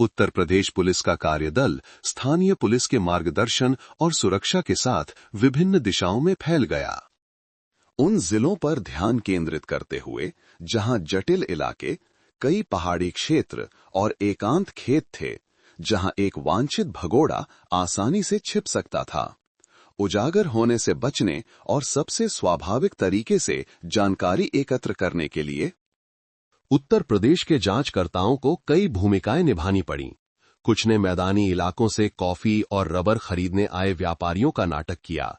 उत्तर प्रदेश पुलिस का कार्यदल स्थानीय पुलिस के मार्गदर्शन और सुरक्षा के साथ विभिन्न दिशाओं में फैल गया, उन जिलों पर ध्यान केंद्रित करते हुए जहां जटिल इलाके, कई पहाड़ी क्षेत्र और एकांत खेत थे, जहां एक वांछित भगोड़ा आसानी से छिप सकता था। उजागर होने से बचने और सबसे स्वाभाविक तरीके से जानकारी एकत्र करने के लिए उत्तर प्रदेश के जांचकर्ताओं को कई भूमिकाएं निभानी पड़ी। कुछ ने मैदानी इलाकों से कॉफी और रबर खरीदने आए व्यापारियों का नाटक किया,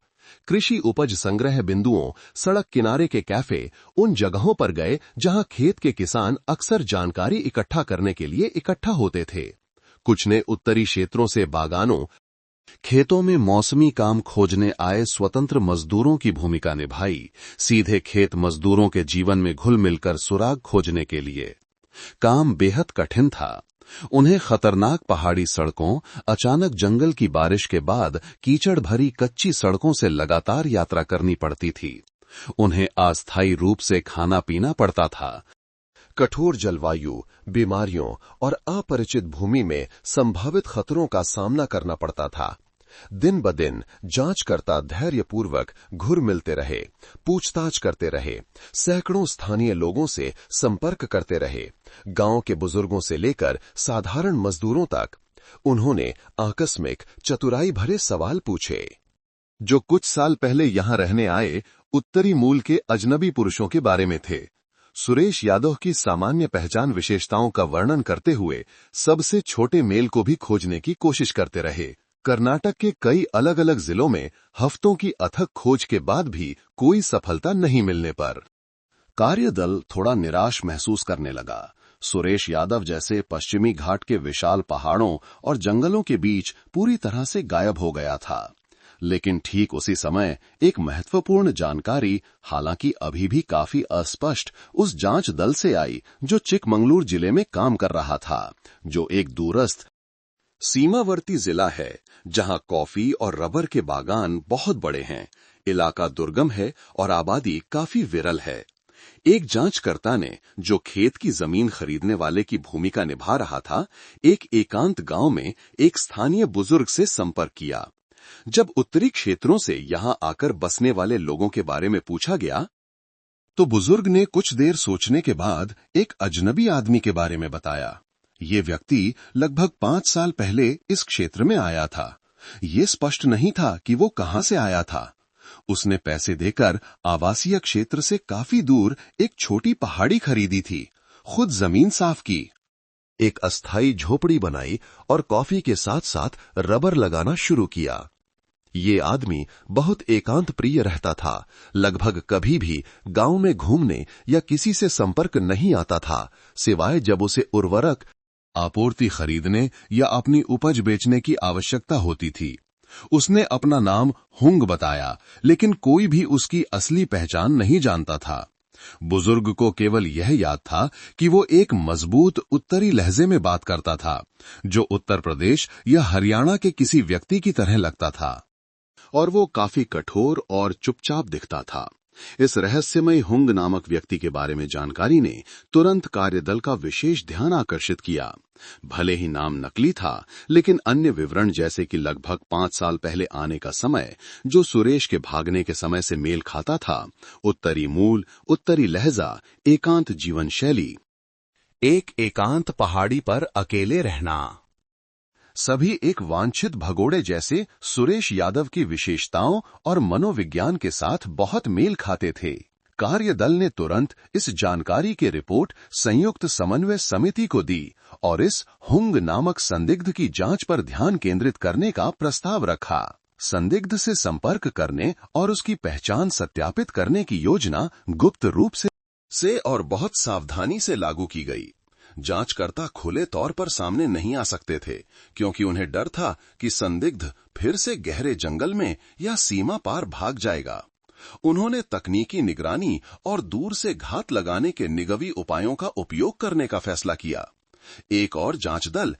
कृषि उपज संग्रह बिंदुओं, सड़क किनारे के कैफे, उन जगहों पर गए जहां खेत के किसान अक्सर जानकारी इकट्ठा करने के लिए इकट्ठा होते थे। कुछ ने उत्तरी क्षेत्रों से बागानों, खेतों में मौसमी काम खोजने आए स्वतंत्र मजदूरों की भूमिका निभाई, सीधे खेत मजदूरों के जीवन में घुल मिलकर सुराग खोजने के लिए। काम बेहद कठिन था। उन्हें खतरनाक पहाड़ी सड़कों, अचानक जंगल की बारिश के बाद कीचड़ भरी कच्ची सड़कों से लगातार यात्रा करनी पड़ती थी। उन्हें अस्थायी रूप से खाना पीना पड़ता था। कठोर जलवायु, बीमारियों और अपरिचित भूमि में संभावित खतरों का सामना करना पड़ता था। दिन ब दिन जांचकर्ता धैर्यपूर्वक घुर मिलते रहे, पूछताछ करते रहे, सैकड़ों स्थानीय लोगों से संपर्क करते रहे, गांव के बुजुर्गों से लेकर साधारण मजदूरों तक। उन्होंने आकस्मिक चतुराई भरे सवाल पूछे, जो कुछ साल पहले यहां रहने आए उत्तरी मूल के अजनबी पुरुषों के बारे में थे। सुरेश यादव की सामान्य पहचान विशेषताओं का वर्णन करते हुए सबसे छोटे मेल को भी खोजने की कोशिश करते रहे। कर्नाटक के कई अलग अलग जिलों में हफ्तों की अथक खोज के बाद भी कोई सफलता नहीं मिलने पर कार्यदल थोड़ा निराश महसूस करने लगा। सुरेश यादव जैसे पश्चिमी घाट के विशाल पहाड़ों और जंगलों के बीच पूरी तरह से गायब हो गया था। लेकिन ठीक उसी समय एक महत्वपूर्ण जानकारी, हालांकि अभी भी काफी अस्पष्ट, उस जांच दल से आई जो चिकमंगलूर जिले में काम कर रहा था, जो एक दूरस्थ सीमावर्ती जिला है जहां कॉफी और रबर के बागान बहुत बड़े हैं। इलाका दुर्गम है और आबादी काफी विरल है। एक जांचकर्ता ने, जो खेत की जमीन खरीदने वाले की भूमिका निभा रहा था, एक एकांत गांव में एक स्थानीय बुजुर्ग से संपर्क किया। जब उत्तरी क्षेत्रों से यहां आकर बसने वाले लोगों के बारे में पूछा गया, तो बुजुर्ग ने कुछ देर सोचने के बाद एक अजनबी आदमी के बारे में बताया। ये व्यक्ति लगभग 5 साल पहले इस क्षेत्र में आया था। ये स्पष्ट नहीं था कि वो कहां से आया था। उसने पैसे देकर आवासीय क्षेत्र से काफी दूर एक छोटी पहाड़ी खरीदी थी, खुद जमीन साफ की, एक अस्थायी झोपड़ी बनाई और कॉफी के साथ साथ रबर लगाना शुरू किया। ये आदमी बहुत एकांत प्रिय रहता था, लगभग कभी भी गांव में घूमने या किसी से संपर्क नहीं आता था, सिवाय जब उसे उर्वरक आपूर्ति खरीदने या अपनी उपज बेचने की आवश्यकता होती थी। उसने अपना नाम हुंग बताया, लेकिन कोई भी उसकी असली पहचान नहीं जानता था। बुजुर्ग को केवल यह याद था कि वो एक मजबूत उत्तरी लहजे में बात करता था, जो उत्तर प्रदेश या हरियाणा के किसी व्यक्ति की तरह लगता था, और वो काफी कठोर और चुपचाप दिखता था। इस रहस्यमय हुंग नामक व्यक्ति के बारे में जानकारी ने तुरंत कार्यदल का विशेष ध्यान आकर्षित किया। भले ही नाम नकली था, लेकिन अन्य विवरण, जैसे कि लगभग 5 साल पहले आने का समय, जो सुरेश के भागने के समय से मेल खाता था, उत्तरी मूल, उत्तरी लहजा, एकांत जीवन शैली, एक एकांत पहाड़ी पर अकेले रहना, सभी एक वांछित भगोड़े जैसे सुरेश यादव की विशेषताओं और मनोविज्ञान के साथ बहुत मेल खाते थे। कार्यदल ने तुरंत इस जानकारी की रिपोर्ट संयुक्त समन्वय समिति को दी और इस हुंग नामक संदिग्ध की जांच पर ध्यान केंद्रित करने का प्रस्ताव रखा। संदिग्ध से संपर्क करने और उसकी पहचान सत्यापित करने की योजना गुप्त रूप से और बहुत सावधानी से लागू की गई। जांचकर्ता खुले तौर पर सामने नहीं आ सकते थे, क्योंकि उन्हें डर था कि संदिग्ध फिर से गहरे जंगल में या सीमा पार भाग जाएगा। उन्होंने तकनीकी निगरानी और दूर से घात लगाने के निगवी उपायों का उपयोग करने का फैसला किया। एक और जांच दल,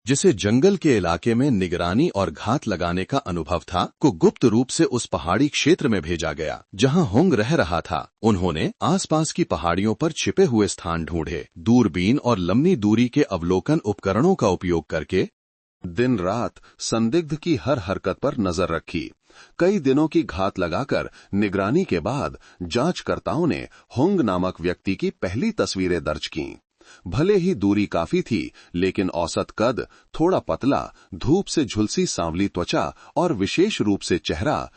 जिसे जंगल के इलाके में निगरानी और घात लगाने का अनुभव था, को गुप्त रूप से उस पहाड़ी क्षेत्र में भेजा गया जहां हुंग रह रहा था। उन्होंने आसपास की पहाड़ियों पर छिपे हुए स्थान ढूंढे, दूरबीन और लंबी दूरी के अवलोकन उपकरणों का उपयोग करके दिन रात संदिग्ध की हर हरकत पर नजर रखी। कई दिनों की घात लगाकर निगरानी के बाद जांचकर्ताओं ने हुंग नामक व्यक्ति की पहली तस्वीरें दर्ज कीं। भले ही दूरी काफी थी, लेकिन औसत कद, थोड़ा पतला, धूप से झुलसी सांवली त्वचा और विशेष रूप से चेहरा,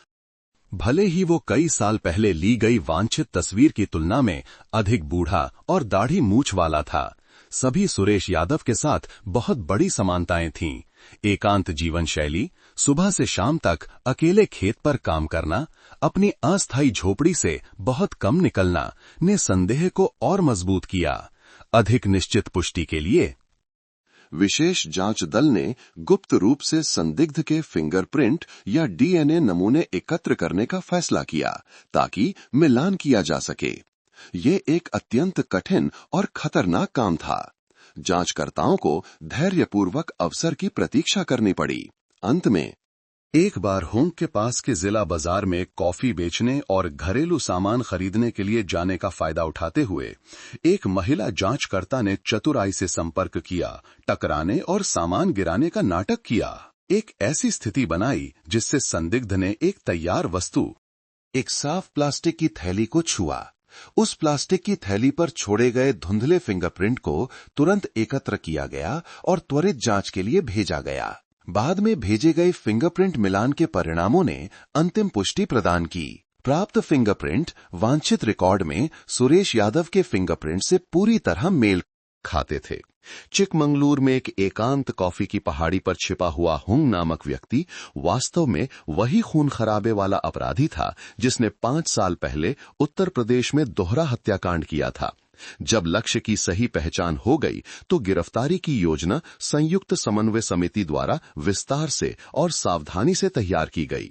भले ही वो कई साल पहले ली गई वांछित तस्वीर की तुलना में अधिक बूढ़ा और दाढ़ी मूछ वाला था। सभी सुरेश यादव के साथ बहुत बड़ी समानताएं थीं। एकांत जीवन शैली, सुबह से शाम तक अकेले खेत पर काम करना, अपनी अस्थायी झोपड़ी से बहुत कम निकलना ने संदेह को और मजबूत किया। अधिक निश्चित पुष्टि के लिए विशेष जांच दल ने गुप्त रूप से संदिग्ध के फिंगरप्रिंट या डीएनए नमूने एकत्र करने का फैसला किया, ताकि मिलान किया जा सके। ये एक अत्यंत कठिन और खतरनाक काम था। जांचकर्ताओं को धैर्यपूर्वक अवसर की प्रतीक्षा करनी पड़ी। अंत में एक बार हुंग के पास के जिला बाजार में कॉफी बेचने और घरेलू सामान खरीदने के लिए जाने का फायदा उठाते हुए एक महिला जांचकर्ता ने चतुराई से संपर्क किया, टकराने और सामान गिराने का नाटक किया। एक ऐसी स्थिति बनाई जिससे संदिग्ध ने एक तैयार वस्तु, एक साफ प्लास्टिक की थैली को छुआ। उस प्लास्टिक की थैली पर छोड़े गए धुंधले फिंगरप्रिंट को तुरंत एकत्र किया गया और त्वरित जांच के लिए भेजा गया। बाद में भेजे गए फिंगरप्रिंट मिलान के परिणामों ने अंतिम पुष्टि प्रदान की। प्राप्त फिंगरप्रिंट वांछित रिकॉर्ड में सुरेश यादव के फिंगरप्रिंट से पूरी तरह मेल खाते थे। चिकमंगलूर में एक एकांत कॉफी की पहाड़ी पर छिपा हुआ हुंग नामक व्यक्ति वास्तव में वही खून खराबे वाला अपराधी था जिसने 5 साल पहले उत्तर प्रदेश में दोहरा हत्याकांड किया था। जब लक्ष्य की सही पहचान हो गई तो गिरफ्तारी की योजना संयुक्त समन्वय समिति द्वारा विस्तार से और सावधानी से तैयार की गई,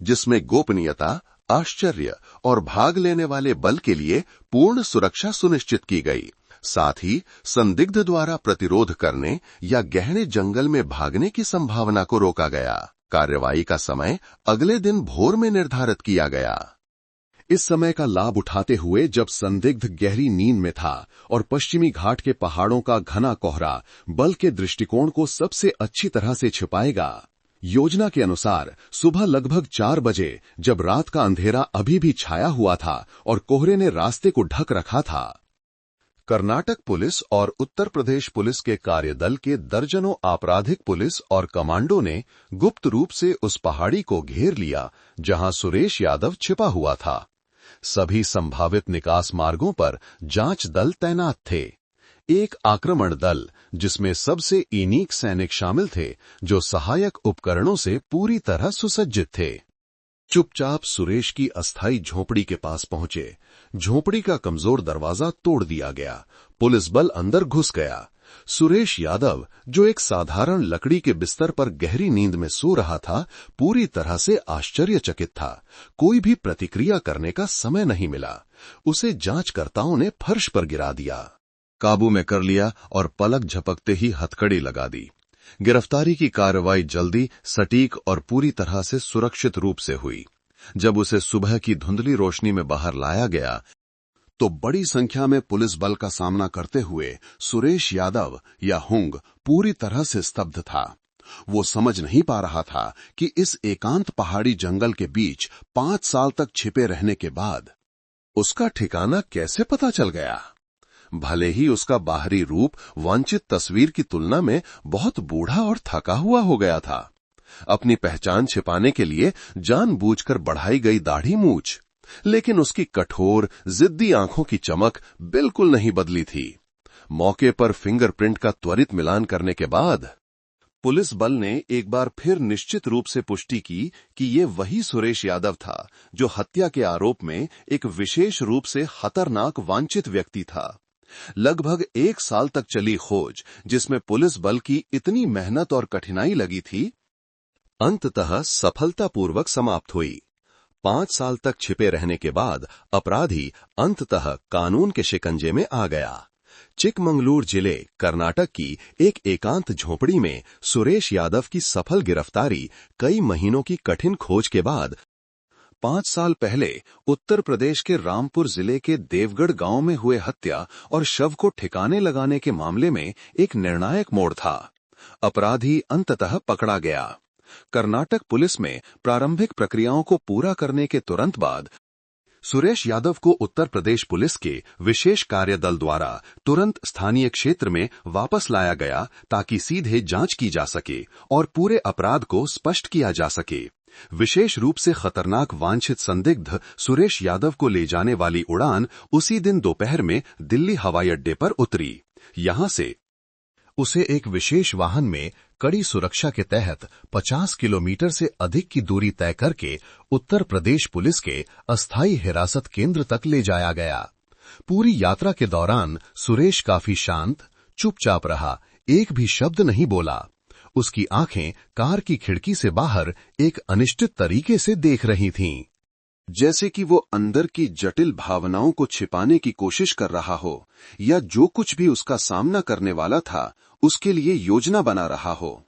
जिसमें गोपनीयता, आश्चर्य और भाग लेने वाले बल के लिए पूर्ण सुरक्षा सुनिश्चित की गई। साथ ही संदिग्ध द्वारा प्रतिरोध करने या गहरे जंगल में भागने की संभावना को रोका गया। कार्रवाई का समय अगले दिन भोर में निर्धारित किया गया। इस समय का लाभ उठाते हुए जब संदिग्ध गहरी नींद में था और पश्चिमी घाट के पहाड़ों का घना कोहरा बल के दृष्टिकोण को सबसे अच्छी तरह से छिपाएगा, योजना के अनुसार सुबह लगभग 4 बजे जब रात का अंधेरा अभी भी छाया हुआ था और कोहरे ने रास्ते को ढक रखा था, कर्नाटक पुलिस और उत्तर प्रदेश पुलिस के कार्यदल के दर्जनों आपराधिक पुलिस और कमांडो ने गुप्त रूप से उस पहाड़ी को घेर लिया जहां सुरेश यादव छिपा हुआ था। सभी संभावित निकास मार्गों पर जांच दल तैनात थे। एक आक्रमण दल जिसमें सबसे ईनीक सैनिक शामिल थे जो सहायक उपकरणों से पूरी तरह सुसज्जित थे। चुपचाप सुरेश की अस्थायी झोपड़ी के पास पहुंचे। झोपड़ी का कमजोर दरवाजा तोड़ दिया गया। पुलिस बल अंदर घुस गया। सुरेश यादव, जो एक साधारण लकड़ी के बिस्तर पर गहरी नींद में सो रहा था, पूरी तरह से आश्चर्यचकित था। कोई भी प्रतिक्रिया करने का समय नहीं मिला। उसे जांचकर्ताओं ने फर्श पर गिरा दिया, काबू में कर लिया और पलक झपकते ही हथकड़ी लगा दी। गिरफ्तारी की कार्रवाई जल्दी, सटीक और पूरी तरह से सुरक्षित रूप से हुई। जब उसे सुबह की धुंधली रोशनी में बाहर लाया गया तो बड़ी संख्या में पुलिस बल का सामना करते हुए सुरेश यादव या हुंग पूरी तरह से स्तब्ध था। वो समझ नहीं पा रहा था कि इस एकांत पहाड़ी जंगल के बीच 5 साल तक छिपे रहने के बाद उसका ठिकाना कैसे पता चल गया। भले ही उसका बाहरी रूप वांछित तस्वीर की तुलना में बहुत बूढ़ा और थका हुआ हो गया था। अपनी पहचान छिपाने के लिए जानबूझकर बढ़ाई गई दाढ़ी मूछ, लेकिन उसकी कठोर, जिद्दी आंखों की चमक बिल्कुल नहीं बदली थी। मौके पर फिंगरप्रिंट का त्वरित मिलान करने के बाद पुलिस बल ने एक बार फिर निश्चित रूप से पुष्टि की कि ये वही सुरेश यादव था जो हत्या के आरोप में एक विशेष रूप से खतरनाक वांछित व्यक्ति था। लगभग 1 साल तक चली खोज, जिसमें पुलिस बल की इतनी मेहनत और कठिनाई लगी थी, अंततः सफलतापूर्वक समाप्त हुई। 5 साल तक छिपे रहने के बाद अपराधी अंततः कानून के शिकंजे में आ गया। चिकमंगलूर जिले कर्नाटक की एक एकांत झोपड़ी में सुरेश यादव की सफल गिरफ्तारी कई महीनों की कठिन खोज के बाद 5 साल पहले उत्तर प्रदेश के रामपुर जिले के देवगढ़ गांव में हुए हत्या और शव को ठिकाने लगाने के मामले में एक निर्णायक मोड़ था। अपराधी अंततः पकड़ा गया। कर्नाटक पुलिस में प्रारंभिक प्रक्रियाओं को पूरा करने के तुरंत बाद सुरेश यादव को उत्तर प्रदेश पुलिस के विशेष कार्यदल द्वारा तुरंत स्थानीय क्षेत्र में वापस लाया गया ताकि सीधे जांच की जा सके और पूरे अपराध को स्पष्ट किया जा सके। विशेष रूप से खतरनाक वांछित संदिग्ध सुरेश यादव को ले जाने वाली उड़ान उसी दिन दोपहर में दिल्ली हवाई अड्डे पर उतरी। यहां से उसे एक विशेष वाहन में कड़ी सुरक्षा के तहत 50 किलोमीटर से अधिक की दूरी तय करके उत्तर प्रदेश पुलिस के अस्थायी हिरासत केंद्र तक ले जाया गया। पूरी यात्रा के दौरान सुरेश काफी शांत, चुपचाप रहा, एक भी शब्द नहीं बोला। उसकी आंखें कार की खिड़की से बाहर एक अनिश्चित तरीके से देख रही थीं, जैसे कि वो अंदर की जटिल भावनाओं को छिपाने की कोशिश कर रहा हो या जो कुछ भी उसका सामना करने वाला था उसके लिए योजना बना रहा हो।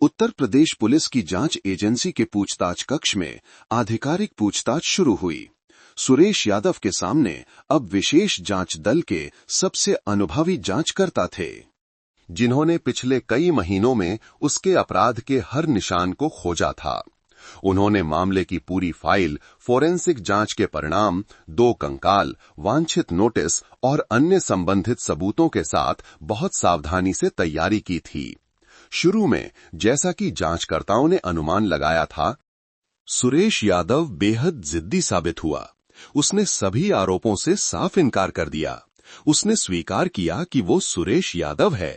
उत्तर प्रदेश पुलिस की जांच एजेंसी के पूछताछ कक्ष में आधिकारिक पूछताछ शुरू हुई। सुरेश यादव के सामने अब विशेष जांच दल के सबसे अनुभवी जांचकर्ता थे, जिन्होंने पिछले कई महीनों में उसके अपराध के हर निशान को खोजा था। उन्होंने मामले की पूरी फाइल, फोरेंसिक जांच के परिणाम, 2 कंकाल, वांछित नोटिस और अन्य संबंधित सबूतों के साथ बहुत सावधानी से तैयारी की थी। शुरू में, जैसा कि जांचकर्ताओं ने अनुमान लगाया था, सुरेश यादव बेहद जिद्दी साबित हुआ। उसने सभी आरोपों से साफ इनकार कर दिया। उसने स्वीकार किया कि वो सुरेश यादव है।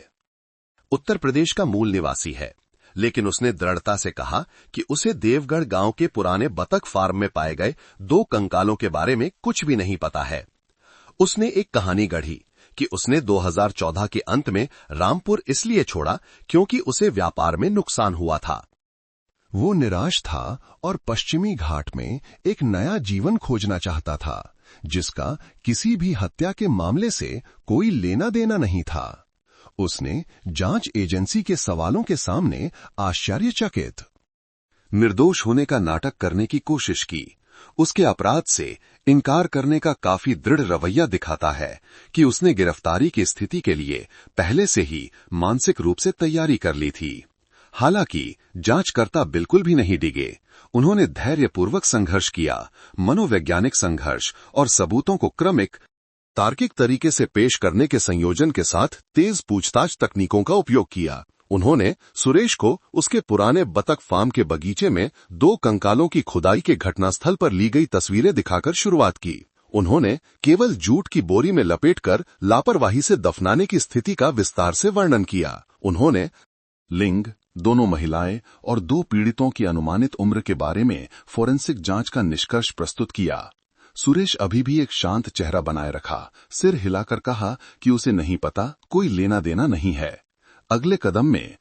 उत्तर प्रदेश का मूल निवासी है, लेकिन उसने दृढ़ता से कहा कि उसे देवगढ़ गांव के पुराने बतख फार्म में पाए गए 2 कंकालों के बारे में कुछ भी नहीं पता है। उसने एक कहानी गढ़ी कि उसने 2014 के अंत में रामपुर इसलिए छोड़ा क्योंकि उसे व्यापार में नुकसान हुआ था। वो निराश था और पश्चिमी घाट में एक नया जीवन खोजना चाहता था, जिसका किसी भी हत्या के मामले से कोई लेना देना नहीं था। उसने जांच एजेंसी के सवालों के सामने आश्चर्यचकित निर्दोष होने का नाटक करने की कोशिश की। उसके अपराध से इनकार करने का काफी दृढ़ रवैया दिखाता है कि उसने गिरफ्तारी की स्थिति के लिए पहले से ही मानसिक रूप से तैयारी कर ली थी। हालांकि जांचकर्ता बिल्कुल भी नहीं डिगे। उन्होंने धैर्यपूर्वक संघर्ष किया, मनोवैज्ञानिक संघर्ष और सबूतों को क्रमिक तार्किक तरीके से पेश करने के संयोजन के साथ तेज पूछताछ तकनीकों का उपयोग किया। उन्होंने सुरेश को उसके पुराने बतख फार्म के बगीचे में 2 कंकालों की खुदाई के घटनास्थल पर ली गई तस्वीरें दिखाकर शुरुआत की। उन्होंने केवल जूट की बोरी में लपेटकर लापरवाही से दफनाने की स्थिति का विस्तार से वर्णन किया। उन्होंने लिंग, दोनों महिलाएं और 2 पीड़ितों की अनुमानित उम्र के बारे में फोरेंसिक जांच का निष्कर्ष प्रस्तुत किया। सुरेश अभी भी एक शांत चेहरा बनाए रखा, सिर हिलाकर कहा कि उसे नहीं पता, कोई लेना देना नहीं है। अगले कदम में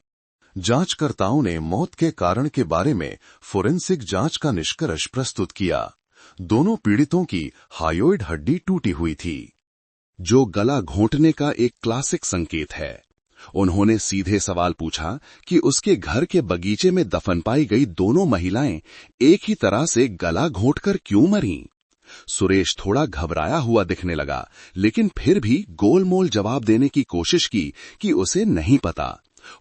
जांचकर्ताओं ने मौत के कारण के बारे में फोरेंसिक जांच का निष्कर्ष प्रस्तुत किया। दोनों पीड़ितों की हायोइड हड्डी टूटी हुई थी, जो गला घोंटने का एक क्लासिक संकेत है। उन्होंने सीधे सवाल पूछा कि उसके घर के बगीचे में दफन पाई गई दोनों महिलाएं एक ही तरह से गला घोंटकर क्यों मरीं? सुरेश थोड़ा घबराया हुआ दिखने लगा, लेकिन फिर भी गोलमोल जवाब देने की कोशिश की कि उसे नहीं पता।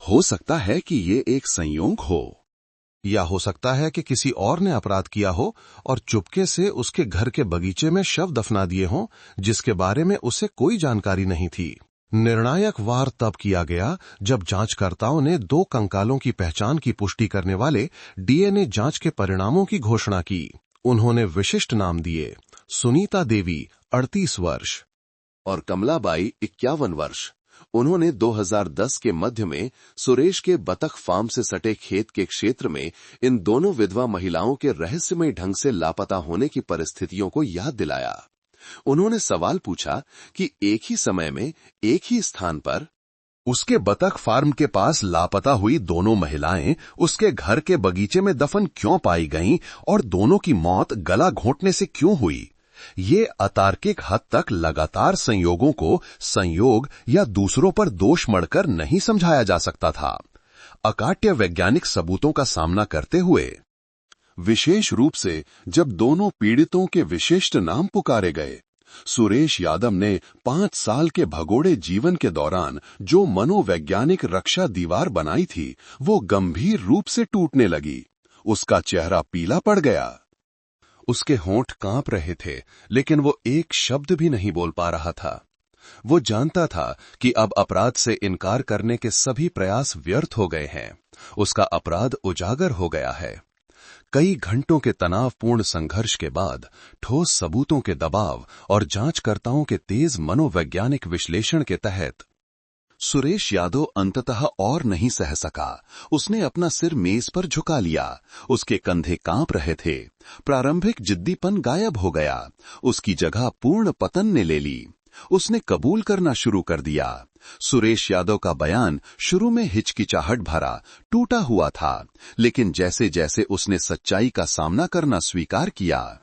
हो सकता है कि ये एक संयोग हो, या हो सकता है कि किसी और ने अपराध किया हो और चुपके से उसके घर के बगीचे में शव दफना दिए हों, जिसके बारे में उसे कोई जानकारी नहीं थी। निर्णायक वार तब किया गया जब जांचकर्ताओं ने 2 कंकालों की पहचान की पुष्टि करने वाले डीएनए जांच के परिणामों की घोषणा की। उन्होंने विशिष्ट नाम दिए, सुनीता देवी 38 वर्ष और कमलाबाई 51 वर्ष। उन्होंने 2010 के मध्य में सुरेश के बतख फार्म से सटे खेत के क्षेत्र में इन दोनों विधवा महिलाओं के रहस्यमय ढंग से लापता होने की परिस्थितियों को याद दिलाया। उन्होंने सवाल पूछा कि एक ही समय में एक ही स्थान पर उसके बतख फार्म के पास लापता हुई दोनों महिलाएं उसके घर के बगीचे में दफन क्यों पाई गईं और दोनों की मौत गला घोंटने से क्यों हुई। ये अतार्किक हद तक लगातार संयोगों को संयोग या दूसरों पर दोष मढ़कर नहीं समझाया जा सकता था। अकाट्य वैज्ञानिक सबूतों का सामना करते हुए, विशेष रूप से जब दोनों पीड़ितों के विशिष्ट नाम पुकारे गए, सुरेश यादव ने 5 साल के भगोड़े जीवन के दौरान जो मनोवैज्ञानिक रक्षा दीवार बनाई थी, वो गंभीर रूप से टूटने लगी। उसका चेहरा पीला पड़ गया, उसके होंठ कांप रहे थे, लेकिन वो एक शब्द भी नहीं बोल पा रहा था। वो जानता था कि अब अपराध से इनकार करने के सभी प्रयास व्यर्थ हो गए हैं। उसका अपराध उजागर हो गया है। कई घंटों के तनावपूर्ण संघर्ष के बाद, ठोस सबूतों के दबाव और जांचकर्ताओं के तेज मनोवैज्ञानिक विश्लेषण के तहत सुरेश यादव अंततः और नहीं सह सका। उसने अपना सिर मेज पर झुका लिया। उसके कंधे कांप रहे थे। प्रारंभिक जिद्दीपन गायब हो गया। उसकी जगह पूर्ण पतन ने ले ली। उसने कबूल करना शुरू कर दिया। सुरेश यादव का बयान शुरू में हिचकिचाहट भरा, टूटा हुआ था, लेकिन जैसे जैसे उसने सच्चाई का सामना करना स्वीकार किया,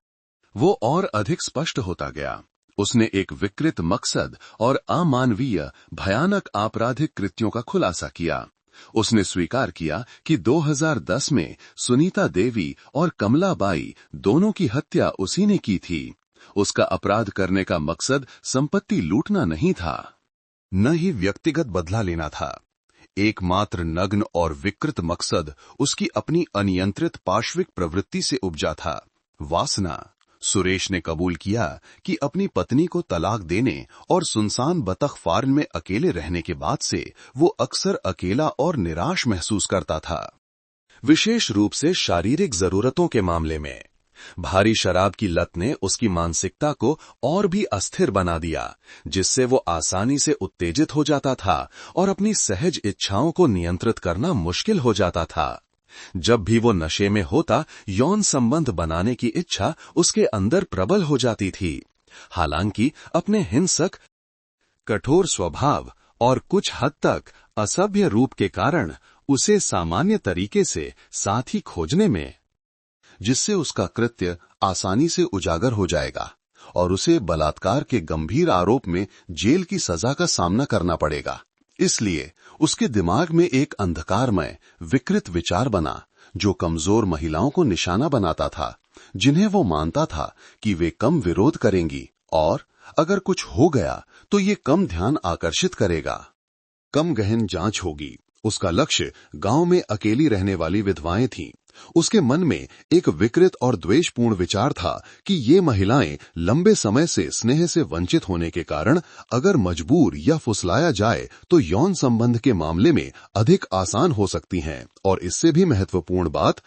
वो और अधिक स्पष्ट होता गया। उसने एक विकृत मकसद और अमानवीय भयानक आपराधिक कृत्यों का खुलासा किया। उसने स्वीकार किया कि 2010 में सुनीता देवी और कमलाबाई दोनों की हत्या उसी ने की थी। उसका अपराध करने का मकसद संपत्ति लूटना नहीं था, न ही व्यक्तिगत बदला लेना था। एकमात्र नग्न और विकृत मकसद उसकी अपनी अनियंत्रित पार्श्विक प्रवृत्ति से उपजा था, वासना। सुरेश ने कबूल किया कि अपनी पत्नी को तलाक देने और सुनसान बतख फार्म में अकेले रहने के बाद से वो अक्सर अकेला और निराश महसूस करता था, विशेष रूप से शारीरिक जरूरतों के मामले में। भारी शराब की लत ने उसकी मानसिकता को और भी अस्थिर बना दिया, जिससे वो आसानी से उत्तेजित हो जाता था और अपनी सहज इच्छाओं को नियंत्रित करना मुश्किल हो जाता था। जब भी वो नशे में होता, यौन संबंध बनाने की इच्छा उसके अंदर प्रबल हो जाती थी। हालांकि अपने हिंसक, कठोर स्वभाव और कुछ हद तक असभ्य रूप के कारण उसे सामान्य तरीके से साथी खोजने में, जिससे उसका कृत्य आसानी से उजागर हो जाएगा और उसे बलात्कार के गंभीर आरोप में जेल की सजा का सामना करना पड़ेगा। इसलिए उसके दिमाग में एक अंधकारमय, विकृत विचार बना, जो कमजोर महिलाओं को निशाना बनाता था, जिन्हें वो मानता था कि वे कम विरोध करेंगी और अगर कुछ हो गया तो ये कम ध्यान आकर्षित करेगा, कम गहन जांच होगी। उसका लक्ष्य गांव में अकेली रहने वाली विधवाएं थीं। उसके मन में एक विकृत और द्वेषपूर्ण विचार था कि ये महिलाएं लंबे समय से स्नेह से वंचित होने के कारण अगर मजबूर या फुसलाया जाए तो यौन संबंध के मामले में अधिक आसान हो सकती हैं। और इससे भी महत्वपूर्ण बात,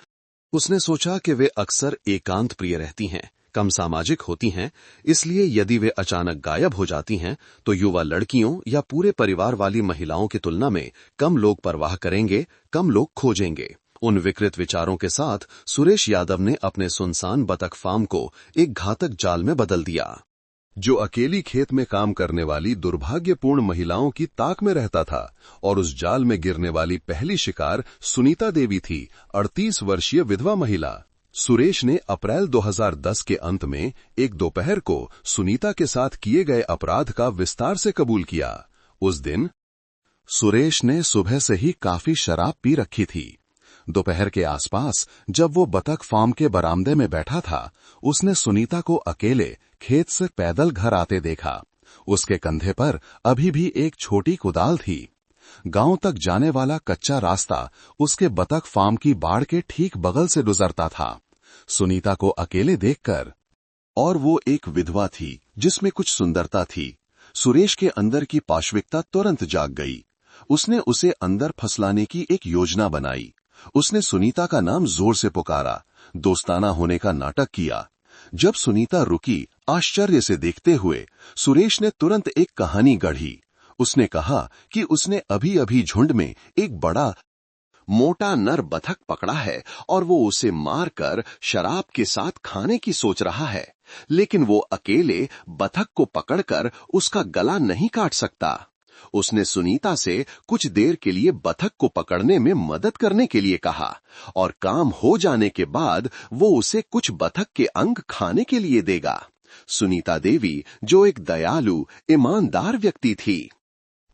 उसने सोचा कि वे अक्सर एकांत प्रिय रहती हैं, कम सामाजिक होती हैं, इसलिए यदि वे अचानक गायब हो जाती हैं तो युवा लड़कियों या पूरे परिवार वाली महिलाओं की तुलना में कम लोग परवाह करेंगे, कम लोग खोजेंगे। उन विकृत विचारों के साथ सुरेश यादव ने अपने सुनसान बतख फार्म को एक घातक जाल में बदल दिया, जो अकेली खेत में काम करने वाली दुर्भाग्यपूर्ण महिलाओं की ताक में रहता था। और उस जाल में गिरने वाली पहली शिकार सुनीता देवी थी, 38 वर्षीय विधवा महिला। सुरेश ने अप्रैल 2010 के अंत में एक दोपहर को सुनीता के साथ किए गए अपराध का विस्तार से कबूल किया। उस दिन सुरेश ने सुबह से ही काफी शराब पी रखी थी। दोपहर के आसपास जब वो बतख फार्म के बरामदे में बैठा था, उसने सुनीता को अकेले खेत से पैदल घर आते देखा। उसके कंधे पर अभी भी एक छोटी कुदाल थी। गांव तक जाने वाला कच्चा रास्ता उसके बतख फार्म की बाड़ के ठीक बगल से गुजरता था। सुनीता को अकेले देखकर, और वो एक विधवा थी जिसमें कुछ सुंदरता थी, सुरेश के अंदर की पाशविकता तुरंत जाग गई। उसने उसे अंदर फंसलाने की एक योजना बनाई। उसने सुनीता का नाम जोर से पुकारा, दोस्ताना होने का नाटक किया। जब सुनीता रुकी, आश्चर्य से देखते हुए, सुरेश ने तुरंत एक कहानी गढ़ी। उसने कहा कि उसने अभी अभी झुंड में एक बड़ा मोटा नर बतख पकड़ा है और वो उसे मारकर शराब के साथ खाने की सोच रहा है, लेकिन वो अकेले बतख को पकड़कर उसका गला नहीं काट सकता। उसने सुनीता से कुछ देर के लिए बतख को पकड़ने में मदद करने के लिए कहा और काम हो जाने के बाद वो उसे कुछ बतख के अंग खाने के लिए देगा। सुनीता देवी, जो एक दयालु, ईमानदार व्यक्ति थी,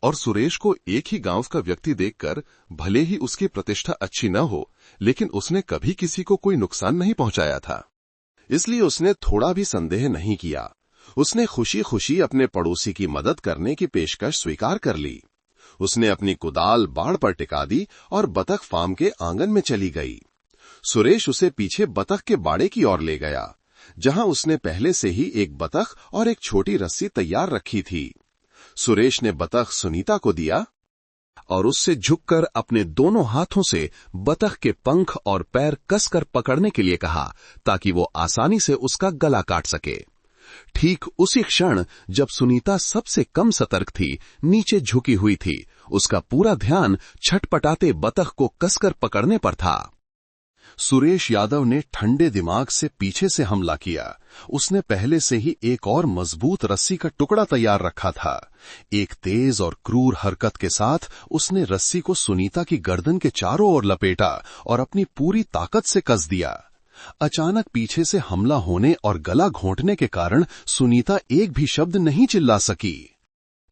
और सुरेश को एक ही गांव का व्यक्ति देखकर भले ही उसकी प्रतिष्ठा अच्छी न हो, लेकिन उसने कभी किसी को कोई नुकसान नहीं पहुंचाया था, इसलिए उसने थोड़ा भी संदेह नहीं किया। उसने खुशी खुशी अपने पड़ोसी की मदद करने की पेशकश स्वीकार कर ली। उसने अपनी कुदाल बाड़ पर टिका दी और बतख फार्म के आंगन में चली गई। सुरेश उसे पीछे बतख के बाड़े की ओर ले गया, जहां उसने पहले से ही एक बतख और एक छोटी रस्सी तैयार रखी थी। सुरेश ने बतख सुनीता को दिया और उससे झुककर अपने दोनों हाथों से बतख के पंख और पैर कसकर पकड़ने के लिए कहा, ताकि वो आसानी से उसका गला काट सके। ठीक उसी क्षण जब सुनीता सबसे कम सतर्क थी, नीचे झुकी हुई थी, उसका पूरा ध्यान छटपटाते बतख को कसकर पकड़ने पर था। सुरेश यादव ने ठंडे दिमाग से पीछे से हमला किया। उसने पहले से ही एक और मजबूत रस्सी का टुकड़ा तैयार रखा था। एक तेज और क्रूर हरकत के साथ उसने रस्सी को सुनीता की गर्दन के चारों ओर लपेटा और अपनी पूरी ताकत से कस दिया। अचानक पीछे से हमला होने और गला घोंटने के कारण सुनीता एक भी शब्द नहीं चिल्ला सकी,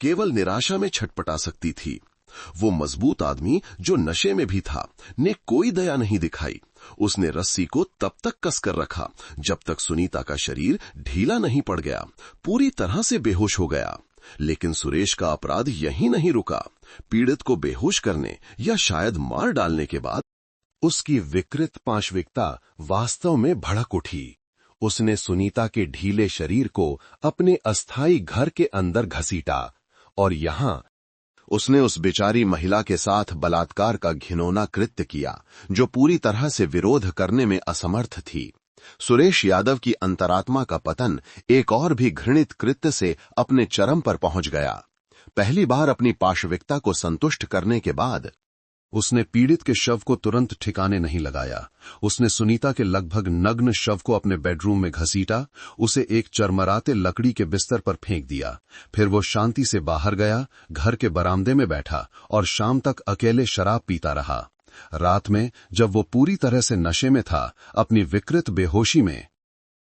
केवल निराशा में छटपटा सकती थी। वो मजबूत आदमी, जो नशे में भी था, ने कोई दया नहीं दिखाई। उसने रस्सी को तब तक कसकर रखा जब तक सुनीता का शरीर ढीला नहीं पड़ गया, पूरी तरह से बेहोश हो गया। लेकिन सुरेश का अपराध यहीं नहीं रुका। पीड़ित को बेहोश करने या शायद मार डालने के बाद उसकी विकृत पाशविकता वास्तव में भड़क उठी। उसने सुनीता के ढीले शरीर को अपने अस्थायी घर के अंदर घसीटा और यहां उसने उस बेचारी महिला के साथ बलात्कार का घिनौना कृत्य किया, जो पूरी तरह से विरोध करने में असमर्थ थी। सुरेश यादव की अंतरात्मा का पतन एक और भी घृणित कृत्य से अपने चरम पर पहुंच गया। पहली बार अपनी पाशविकता को संतुष्ट करने के बाद उसने पीड़ित के शव को तुरंत ठिकाने नहीं लगाया। उसने सुनीता के लगभग नग्न शव को अपने बेडरूम में घसीटा, उसे एक चरमराते लकड़ी के बिस्तर पर फेंक दिया। फिर वो शांति से बाहर गया, घर के बरामदे में बैठा और शाम तक अकेले शराब पीता रहा। रात में जब वो पूरी तरह से नशे में था, अपनी विकृत बेहोशी में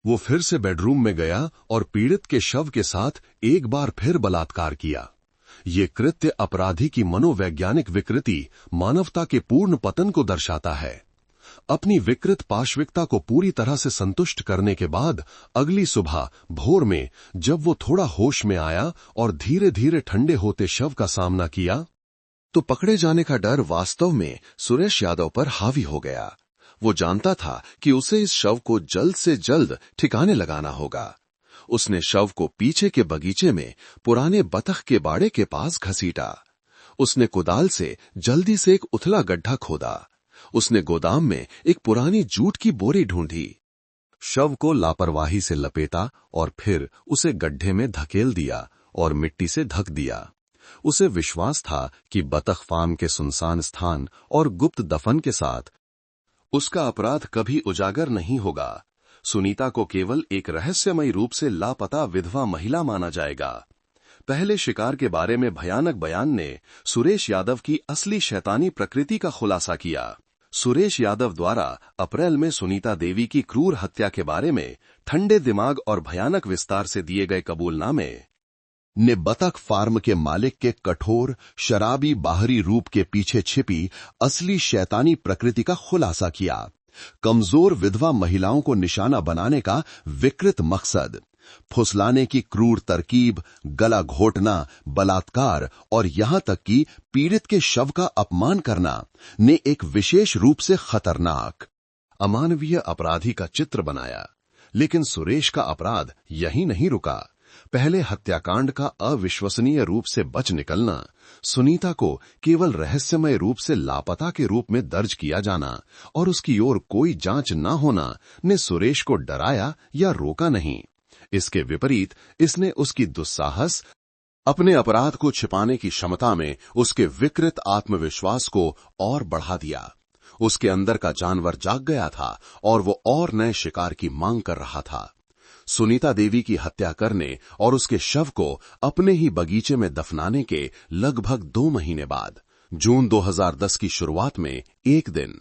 वो फिर से बेडरूम में गया और पीड़ित के शव के साथ एक बार फिर बलात्कार किया। ये कृत्य अपराधी की मनोवैज्ञानिक विकृति, मानवता के पूर्ण पतन को दर्शाता है। अपनी विकृत पाशविकता को पूरी तरह से संतुष्ट करने के बाद अगली सुबह भोर में जब वो थोड़ा होश में आया और धीरे धीरे ठंडे होते शव का सामना किया, तो पकड़े जाने का डर वास्तव में सुरेश यादव पर हावी हो गया। वो जानता था कि उसे इस शव को जल्द से जल्द ठिकाने लगाना होगा। उसने शव को पीछे के बगीचे में पुराने बतख के बाड़े के पास घसीटा। उसने कुदाल से जल्दी से एक उथला गड्ढा खोदा। उसने गोदाम में एक पुरानी जूट की बोरी ढूंढी, शव को लापरवाही से लपेटा और फिर उसे गड्ढे में धकेल दिया और मिट्टी से ढक दिया। उसे विश्वास था कि बतख फार्म के सुनसान स्थान और गुप्त दफन के साथ उसका अपराध कभी उजागर नहीं होगा। सुनीता को केवल एक रहस्यमयी रूप से लापता विधवा महिला माना जाएगा। पहले शिकार के बारे में भयानक बयान ने सुरेश यादव की असली शैतानी प्रकृति का खुलासा किया। सुरेश यादव द्वारा अप्रैल में सुनीता देवी की क्रूर हत्या के बारे में ठंडे दिमाग और भयानक विस्तार से दिए गए कबूलनामे ने बतख फार्म के मालिक के कठोर शराबी बाहरी रूप के पीछे छिपी असली शैतानी प्रकृति का खुलासा किया। कमजोर विधवा महिलाओं को निशाना बनाने का विकृत मकसद, फुसलाने की क्रूर तरकीब, गला घोटना, बलात्कार और यहां तक कि पीड़ित के शव का अपमान करना ने एक विशेष रूप से खतरनाक अमानवीय अपराधी का चित्र बनाया। लेकिन सुरेश का अपराध यहीं नहीं रुका। पहले हत्याकांड का अविश्वसनीय रूप से बच निकलना, सुनीता को केवल रहस्यमय रूप से लापता के रूप में दर्ज किया जाना और उसकी ओर कोई जांच न होना ने सुरेश को डराया या रोका नहीं। इसके विपरीत इसने उसकी दुस्साहस, अपने अपराध को छिपाने की क्षमता में उसके विकृत आत्मविश्वास को और बढ़ा दिया। उसके अंदर का जानवर जाग गया था और वो और नए शिकार की मांग कर रहा था। सुनीता देवी की हत्या करने और उसके शव को अपने ही बगीचे में दफनाने के लगभग 2 महीने बाद जून 2010 की शुरुआत में एक दिन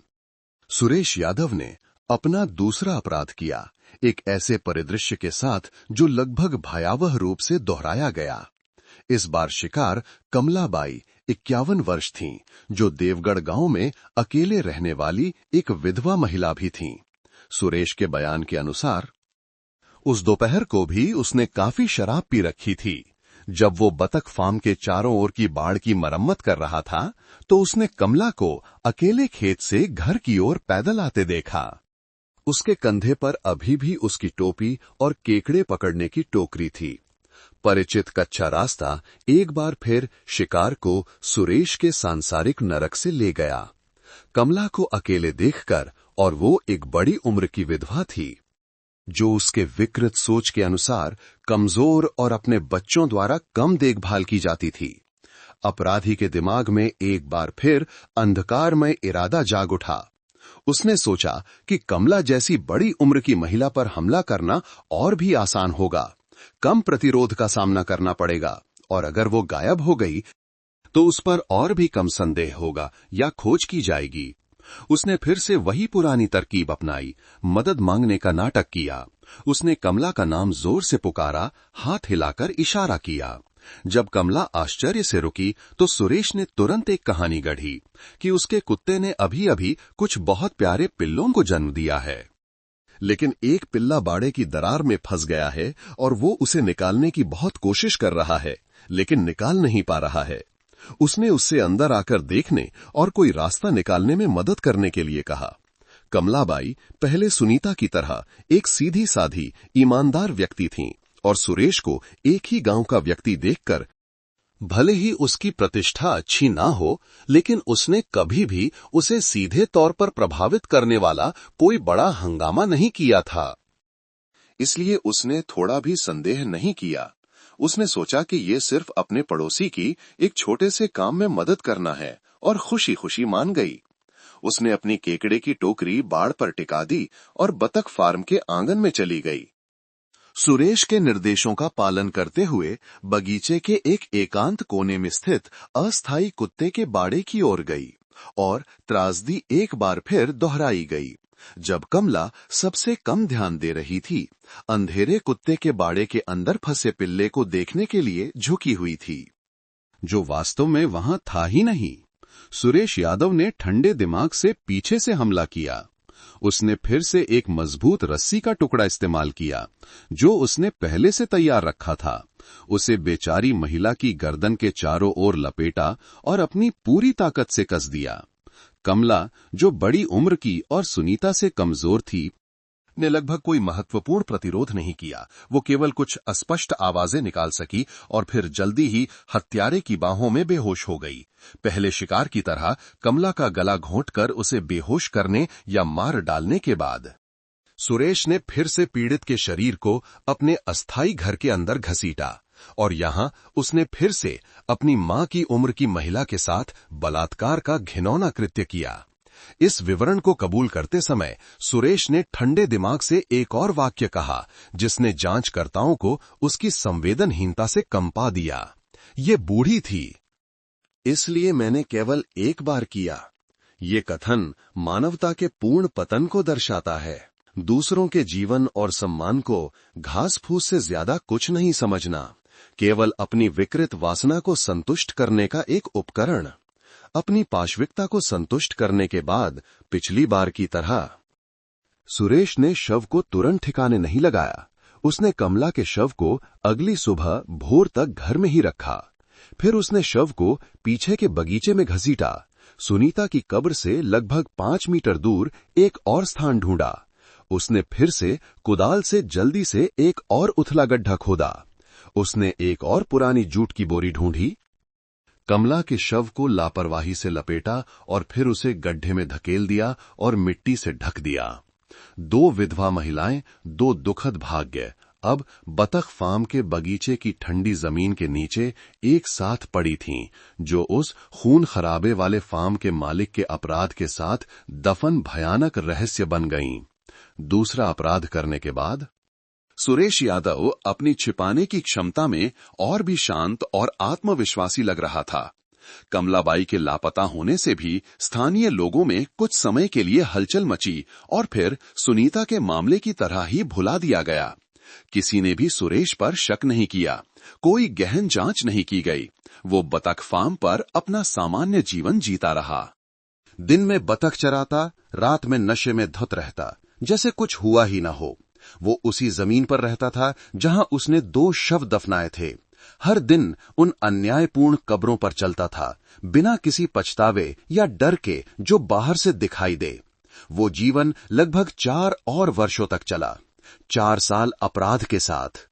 सुरेश यादव ने अपना दूसरा अपराध किया, एक ऐसे परिदृश्य के साथ जो लगभग भयावह रूप से दोहराया गया। इस बार शिकार कमलाबाई 51 वर्ष थीं, जो देवगढ़ गांव में अकेले रहने वाली एक विधवा महिला भी थीं। सुरेश के बयान के अनुसार उस दोपहर को भी उसने काफी शराब पी रखी थी। जब वो बतख फार्म के चारों ओर की बाड़ की मरम्मत कर रहा था तो उसने कमला को अकेले खेत से घर की ओर पैदल आते देखा। उसके कंधे पर अभी भी उसकी टोपी और केकड़े पकड़ने की टोकरी थी। परिचित कच्चा रास्ता एक बार फिर शिकार को सुरेश के सांसारिक नरक से ले गया। कमला को अकेले देखकर, और वो एक बड़ी उम्र की विधवा थी जो उसके विकृत सोच के अनुसार कमजोर और अपने बच्चों द्वारा कम देखभाल की जाती थी। अपराधी के दिमाग में एक बार फिर अंधकारमय इरादा जाग उठा। उसने सोचा कि कमला जैसी बड़ी उम्र की महिला पर हमला करना और भी आसान होगा, कम प्रतिरोध का सामना करना पड़ेगा, और अगर वो गायब हो गई तो उस पर और भी कम संदेह होगा या खोज की जाएगी। उसने फिर से वही पुरानी तरकीब अपनाई, मदद मांगने का नाटक किया। उसने कमला का नाम जोर से पुकारा, हाथ हिलाकर इशारा किया। जब कमला आश्चर्य से रुकी तो सुरेश ने तुरंत एक कहानी गढ़ी कि उसके कुत्ते ने अभी अभी कुछ बहुत प्यारे पिल्लों को जन्म दिया है, लेकिन एक पिल्ला बाड़े की दरार में फंस गया है और वो उसे निकालने की बहुत कोशिश कर रहा है, लेकिन निकाल नहीं पा रहा है। उसने उससे अंदर आकर देखने और कोई रास्ता निकालने में मदद करने के लिए कहा। कमलाबाई पहले सुनीता की तरह एक सीधी साधी ईमानदार व्यक्ति थीं और सुरेश को एक ही गांव का व्यक्ति देखकर भले ही उसकी प्रतिष्ठा अच्छी ना हो, लेकिन उसने कभी भी उसे सीधे तौर पर प्रभावित करने वाला कोई बड़ा हंगामा नहीं किया था। इसलिए उसने थोड़ा भी संदेह नहीं किया। उसने सोचा कि ये सिर्फ अपने पड़ोसी की एक छोटे से काम में मदद करना है और खुशी खुशी मान गई। उसने अपनी केकड़े की टोकरी बाड़ पर टिका दी और बतख फार्म के आंगन में चली गई। सुरेश के निर्देशों का पालन करते हुए बगीचे के एक एकांत कोने में स्थित अस्थायी कुत्ते के बाड़े की ओर गई और त्रासदी एक बार फिर दोहराई गई। जब कमला सबसे कम ध्यान दे रही थी, अंधेरे कुत्ते के बाड़े के अंदर फंसे पिल्ले को देखने के लिए झुकी हुई थी, जो वास्तव में वहां था ही नहीं। सुरेश यादव ने ठंडे दिमाग से पीछे से हमला किया। उसने फिर से एक मजबूत रस्सी का टुकड़ा इस्तेमाल किया, जो उसने पहले से तैयार रखा था। उसे बेचारी महिला की गर्दन के चारों ओर लपेटा और अपनी पूरी ताकत से कस दिया। कमला, जो बड़ी उम्र की और सुनीता से कमजोर थी, ने लगभग कोई महत्वपूर्ण प्रतिरोध नहीं किया। वो केवल कुछ अस्पष्ट आवाजें निकाल सकी और फिर जल्दी ही हत्यारे की बाहों में बेहोश हो गई। पहले शिकार की तरह कमला का गला घोंटकर उसे बेहोश करने या मार डालने के बाद सुरेश ने फिर से पीड़ित के शरीर को अपने अस्थायी घर के अंदर घसीटा और यहां उसने फिर से अपनी मां की उम्र की महिला के साथ बलात्कार का घिनौना कृत्य किया। इस विवरण को कबूल करते समय सुरेश ने ठंडे दिमाग से एक और वाक्य कहा, जिसने जांचकर्ताओं को उसकी संवेदनहीनता से कंपा दिया। ये बूढ़ी थी, इसलिए मैंने केवल एक बार किया। ये कथन मानवता के पूर्ण पतन को दर्शाता है। दूसरों के जीवन और सम्मान को घास फूस से ज्यादा कुछ नहीं समझना, केवल अपनी विकृत वासना को संतुष्ट करने का एक उपकरण। अपनी पाशविकता को संतुष्ट करने के बाद पिछली बार की तरह सुरेश ने शव को तुरंत ठिकाने नहीं लगाया। उसने कमला के शव को अगली सुबह भोर तक घर में ही रखा। फिर उसने शव को पीछे के बगीचे में घसीटा। सुनीता की कब्र से लगभग 5 मीटर दूर एक और स्थान ढूंढा। उसने फिर से कुदाल से जल्दी से एक और उथला गड्ढा खोदा। उसने एक और पुरानी जूट की बोरी ढूंढी, कमला के शव को लापरवाही से लपेटा और फिर उसे गड्ढे में धकेल दिया और मिट्टी से ढक दिया। 2 विधवा महिलाएं, 2 दुखद भाग्य अब बतख फार्म के बगीचे की ठंडी जमीन के नीचे एक साथ पड़ी थीं, जो उस खून खराबे वाले फार्म के मालिक के अपराध के साथ दफन भयानक रहस्य बन गईं। दूसरा अपराध करने के बाद सुरेश यादव अपनी छिपाने की क्षमता में और भी शांत और आत्मविश्वासी लग रहा था। कमलाबाई के लापता होने से भी स्थानीय लोगों में कुछ समय के लिए हलचल मची और फिर सुनीता के मामले की तरह ही भुला दिया गया। किसी ने भी सुरेश पर शक नहीं किया, कोई गहन जांच नहीं की गई। वो बतख फार्म पर अपना सामान्य जीवन जीता रहा। दिन में बतख चराता, रात में नशे में धुत रहता, जैसे कुछ हुआ ही न हो। वो उसी जमीन पर रहता था जहां उसने 2 शव दफनाए थे। हर दिन उन अन्यायपूर्ण कब्रों पर चलता था, बिना किसी पछतावे या डर के जो बाहर से दिखाई दे। वो जीवन लगभग 4 और वर्षों तक चला। 4 साल अपराध के साथ,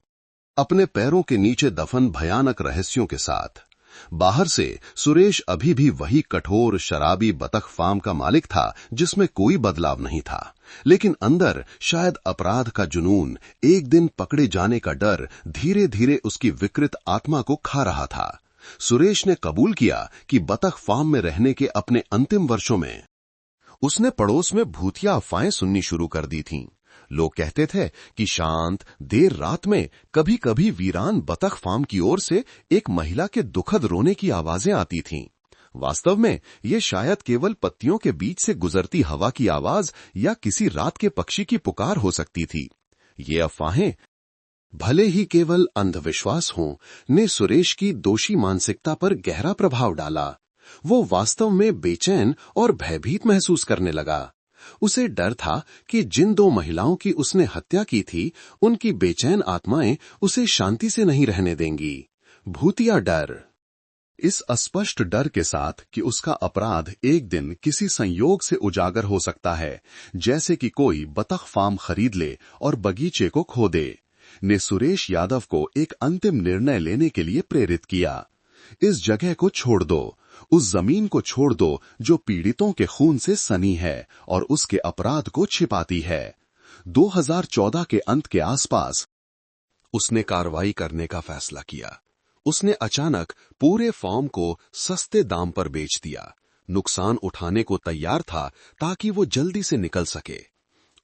अपने पैरों के नीचे दफन भयानक रहस्यों के साथ। बाहर से सुरेश अभी भी वही कठोर शराबी बतख फार्म का मालिक था, जिसमें कोई बदलाव नहीं था। लेकिन अंदर शायद अपराध का जुनून, एक दिन पकड़े जाने का डर धीरे धीरे उसकी विकृत आत्मा को खा रहा था। सुरेश ने कबूल किया कि बतख फार्म में रहने के अपने अंतिम वर्षों में उसने पड़ोस में भूतिया अफवाहें सुननी शुरू कर दी थीं। लोग कहते थे कि शांत देर रात में कभी कभी वीरान बतख फार्म की ओर से एक महिला के दुखद रोने की आवाजें आती थीं। वास्तव में ये शायद केवल पत्तियों के बीच से गुजरती हवा की आवाज या किसी रात के पक्षी की पुकार हो सकती थी। ये अफवाहें, भले ही केवल अंधविश्वास हों, ने सुरेश की दोषी मानसिकता पर गहरा प्रभाव डाला। वो वास्तव में बेचैन और भयभीत महसूस करने लगा। उसे डर था कि जिन 2 महिलाओं की उसने हत्या की थी, उनकी बेचैन आत्माएं उसे शांति से नहीं रहने देंगी। भूतिया डर। इस अस्पष्ट डर के साथ कि उसका अपराध एक दिन किसी संयोग से उजागर हो सकता है, जैसे कि कोई बतख फार्म खरीद ले और बगीचे को खो दे, ने सुरेश यादव को एक अंतिम निर्णय लेने के लिए प्रेरित किया। इस जगह को छोड़ दो, उस जमीन को छोड़ दो जो पीड़ितों के खून से सनी है और उसके अपराध को छिपाती है। 2014 के अंत के आसपास उसने कार्रवाई करने का फैसला किया। उसने अचानक पूरे फॉर्म को सस्ते दाम पर बेच दिया। नुकसान उठाने को तैयार था ताकि वो जल्दी से निकल सके।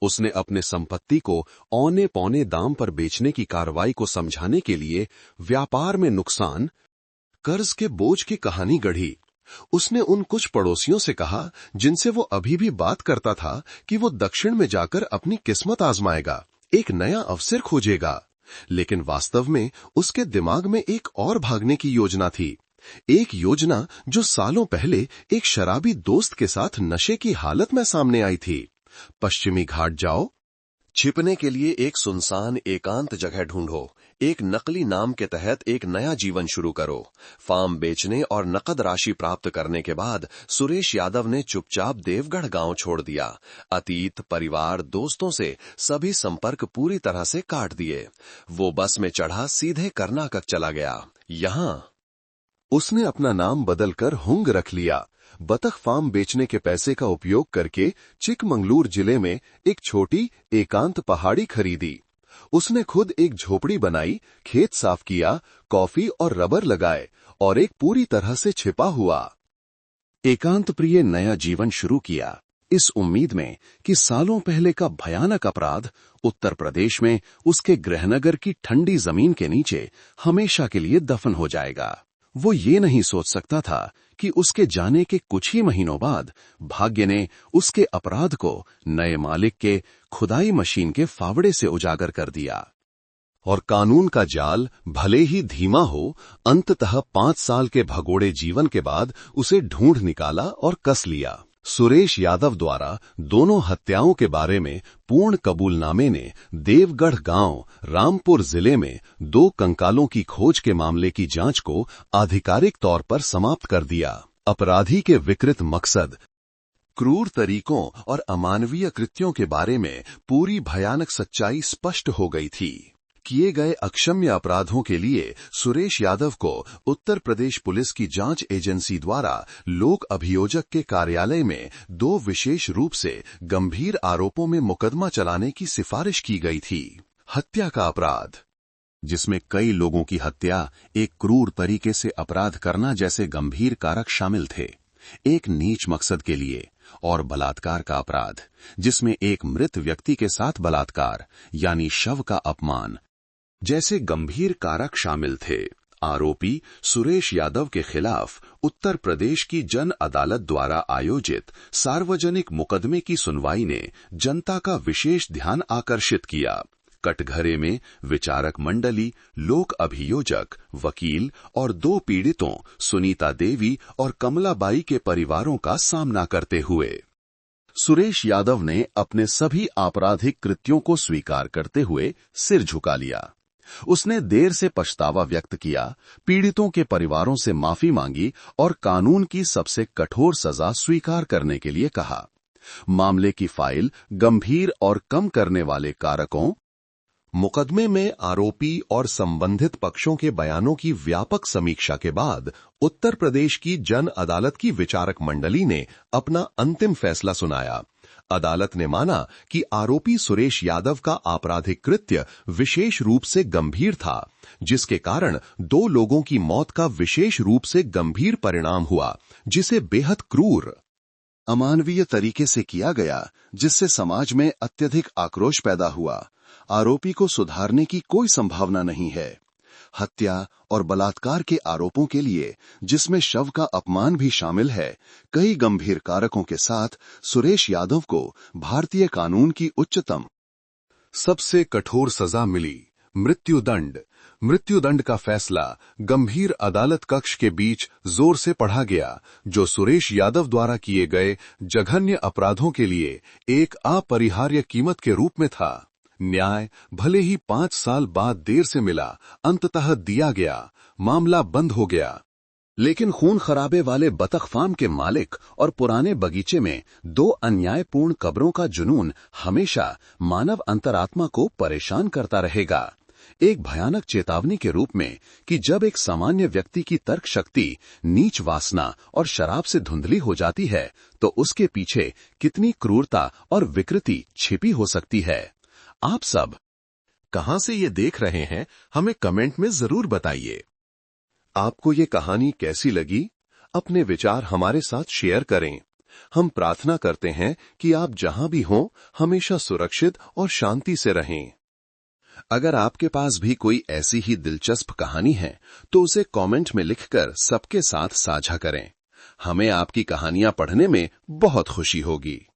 उसने अपने संपत्ति को औने पौने दाम पर बेचने की कार्रवाई को समझाने के लिए व्यापार में नुकसान, कर्ज के बोझ की कहानी गढ़ी। उसने उन कुछ पड़ोसियों से कहा जिनसे वो अभी भी बात करता था कि वो दक्षिण में जाकर अपनी किस्मत आजमाएगा, एक नया अवसर खोजेगा। लेकिन वास्तव में उसके दिमाग में एक और भागने की योजना थी, एक योजना जो सालों पहले एक शराबी दोस्त के साथ नशे की हालत में सामने आई थी। पश्चिमी घाट जाओ, छिपने के लिए एक सुनसान एकांत जगह ढूंढो, एक नकली नाम के तहत एक नया जीवन शुरू करो। फार्म बेचने और नकद राशि प्राप्त करने के बाद सुरेश यादव ने चुपचाप देवगढ़ गांव छोड़ दिया। अतीत, परिवार, दोस्तों से सभी संपर्क पूरी तरह से काट दिए। वो बस में चढ़ा सीधे कर्नाटक चला गया। यहां उसने अपना नाम बदलकर हुंग रख लिया। बतख फार्म बेचने के पैसे का उपयोग करके चिकमंगलूर जिले में एक छोटी एकांत पहाड़ी खरीदी। उसने खुद एक झोपड़ी बनाई, खेत साफ किया, कॉफी और रबर लगाए और एक पूरी तरह से छिपा हुआ एकांत प्रिय नया जीवन शुरू किया, इस उम्मीद में कि सालों पहले का भयानक अपराध उत्तर प्रदेश में उसके गृहनगर की ठंडी जमीन के नीचे हमेशा के लिए दफन हो जाएगा। वो ये नहीं सोच सकता था कि उसके जाने के कुछ ही महीनों बाद भाग्य ने उसके अपराध को नए मालिक के खुदाई मशीन के फावड़े से उजागर कर दिया। और कानून का जाल भले ही धीमा हो, अंततः 5 साल के भगोड़े जीवन के बाद उसे ढूंढ निकाला और कस लिया। सुरेश यादव द्वारा दोनों हत्याओं के बारे में पूर्ण कबूलनामे ने देवगढ़ गांव, रामपुर जिले में 2 कंकालों की खोज के मामले की जांच को आधिकारिक तौर पर समाप्त कर दिया। अपराधी के विकृत मकसद, क्रूर तरीकों और अमानवीय कृत्यों के बारे में पूरी भयानक सच्चाई स्पष्ट हो गई थी। किए गए अक्षम्य अपराधों के लिए सुरेश यादव को उत्तर प्रदेश पुलिस की जांच एजेंसी द्वारा लोक अभियोजक के कार्यालय में 2 विशेष रूप से गंभीर आरोपों में मुकदमा चलाने की सिफारिश की गई थी। हत्या का अपराध, जिसमें कई लोगों की हत्या, एक क्रूर तरीके से अपराध करना जैसे गंभीर कारक शामिल थे, एक नीच मकसद के लिए, और बलात्कार का अपराध, जिसमें एक मृत व्यक्ति के साथ बलात्कार यानी शव का अपमान जैसे गंभीर कारक शामिल थे। आरोपी सुरेश यादव के खिलाफ उत्तर प्रदेश की जन अदालत द्वारा आयोजित सार्वजनिक मुकदमे की सुनवाई ने जनता का विशेष ध्यान आकर्षित किया। कटघरे में विचारक मंडली, लोक अभियोजक, वकील और 2 पीड़ितों सुनीता देवी और कमलाबाई के परिवारों का सामना करते हुए सुरेश यादव ने अपने सभी आपराधिक कृत्यों को स्वीकार करते हुए सिर झुका लिया। उसने देर से पछतावा व्यक्त किया, पीड़ितों के परिवारों से माफी मांगी और कानून की सबसे कठोर सजा स्वीकार करने के लिए कहा। मामले की फाइल गंभीर और कम करने वाले कारकों, मुकदमे में आरोपी और संबंधित पक्षों के बयानों की व्यापक समीक्षा के बाद उत्तर प्रदेश की जन अदालत की विचारक मंडली ने अपना अंतिम फैसला सुनाया। अदालत ने माना कि आरोपी सुरेश यादव का आपराधिक कृत्य विशेष रूप से गंभीर था, जिसके कारण 2 लोगों की मौत का विशेष रूप से गंभीर परिणाम हुआ, जिसे बेहद क्रूर, अमानवीय तरीके से किया गया, जिससे समाज में अत्यधिक आक्रोश पैदा हुआ। आरोपी को सुधारने की कोई संभावना नहीं है। हत्या और बलात्कार के आरोपों के लिए, जिसमें शव का अपमान भी शामिल है, कई गंभीर कारकों के साथ सुरेश यादव को भारतीय कानून की उच्चतम सबसे कठोर सजा मिली, मृत्युदंड। मृत्युदंड का फैसला गंभीर अदालत कक्ष के बीच जोर से पढ़ा गया, जो सुरेश यादव द्वारा किए गए जघन्य अपराधों के लिए एक अपरिहार्य कीमत के रूप में था। न्याय भले ही 5 साल बाद देर से मिला, अंततः दिया गया। मामला बंद हो गया। लेकिन खून खराबे वाले बतख फार्म के मालिक और पुराने बगीचे में 2 अन्यायपूर्ण कब्रों का जुनून हमेशा मानव अंतरात्मा को परेशान करता रहेगा। एक भयानक चेतावनी के रूप में कि जब एक सामान्य व्यक्ति की तर्क शक्ति नीच वासना और शराब से धुंधली हो जाती है तो उसके पीछे कितनी क्रूरता और विकृति छिपी हो सकती है। आप सब कहां से ये देख रहे हैं, हमें कमेंट में जरूर बताइए। आपको ये कहानी कैसी लगी? अपने विचार हमारे साथ शेयर करें। हम प्रार्थना करते हैं कि आप जहां भी हों, हमेशा सुरक्षित और शांति से रहें। अगर आपके पास भी कोई ऐसी ही दिलचस्प कहानी है तो उसे कमेंट में लिखकर सबके साथ साझा करें। हमें आपकी कहानियां पढ़ने में बहुत खुशी होगी।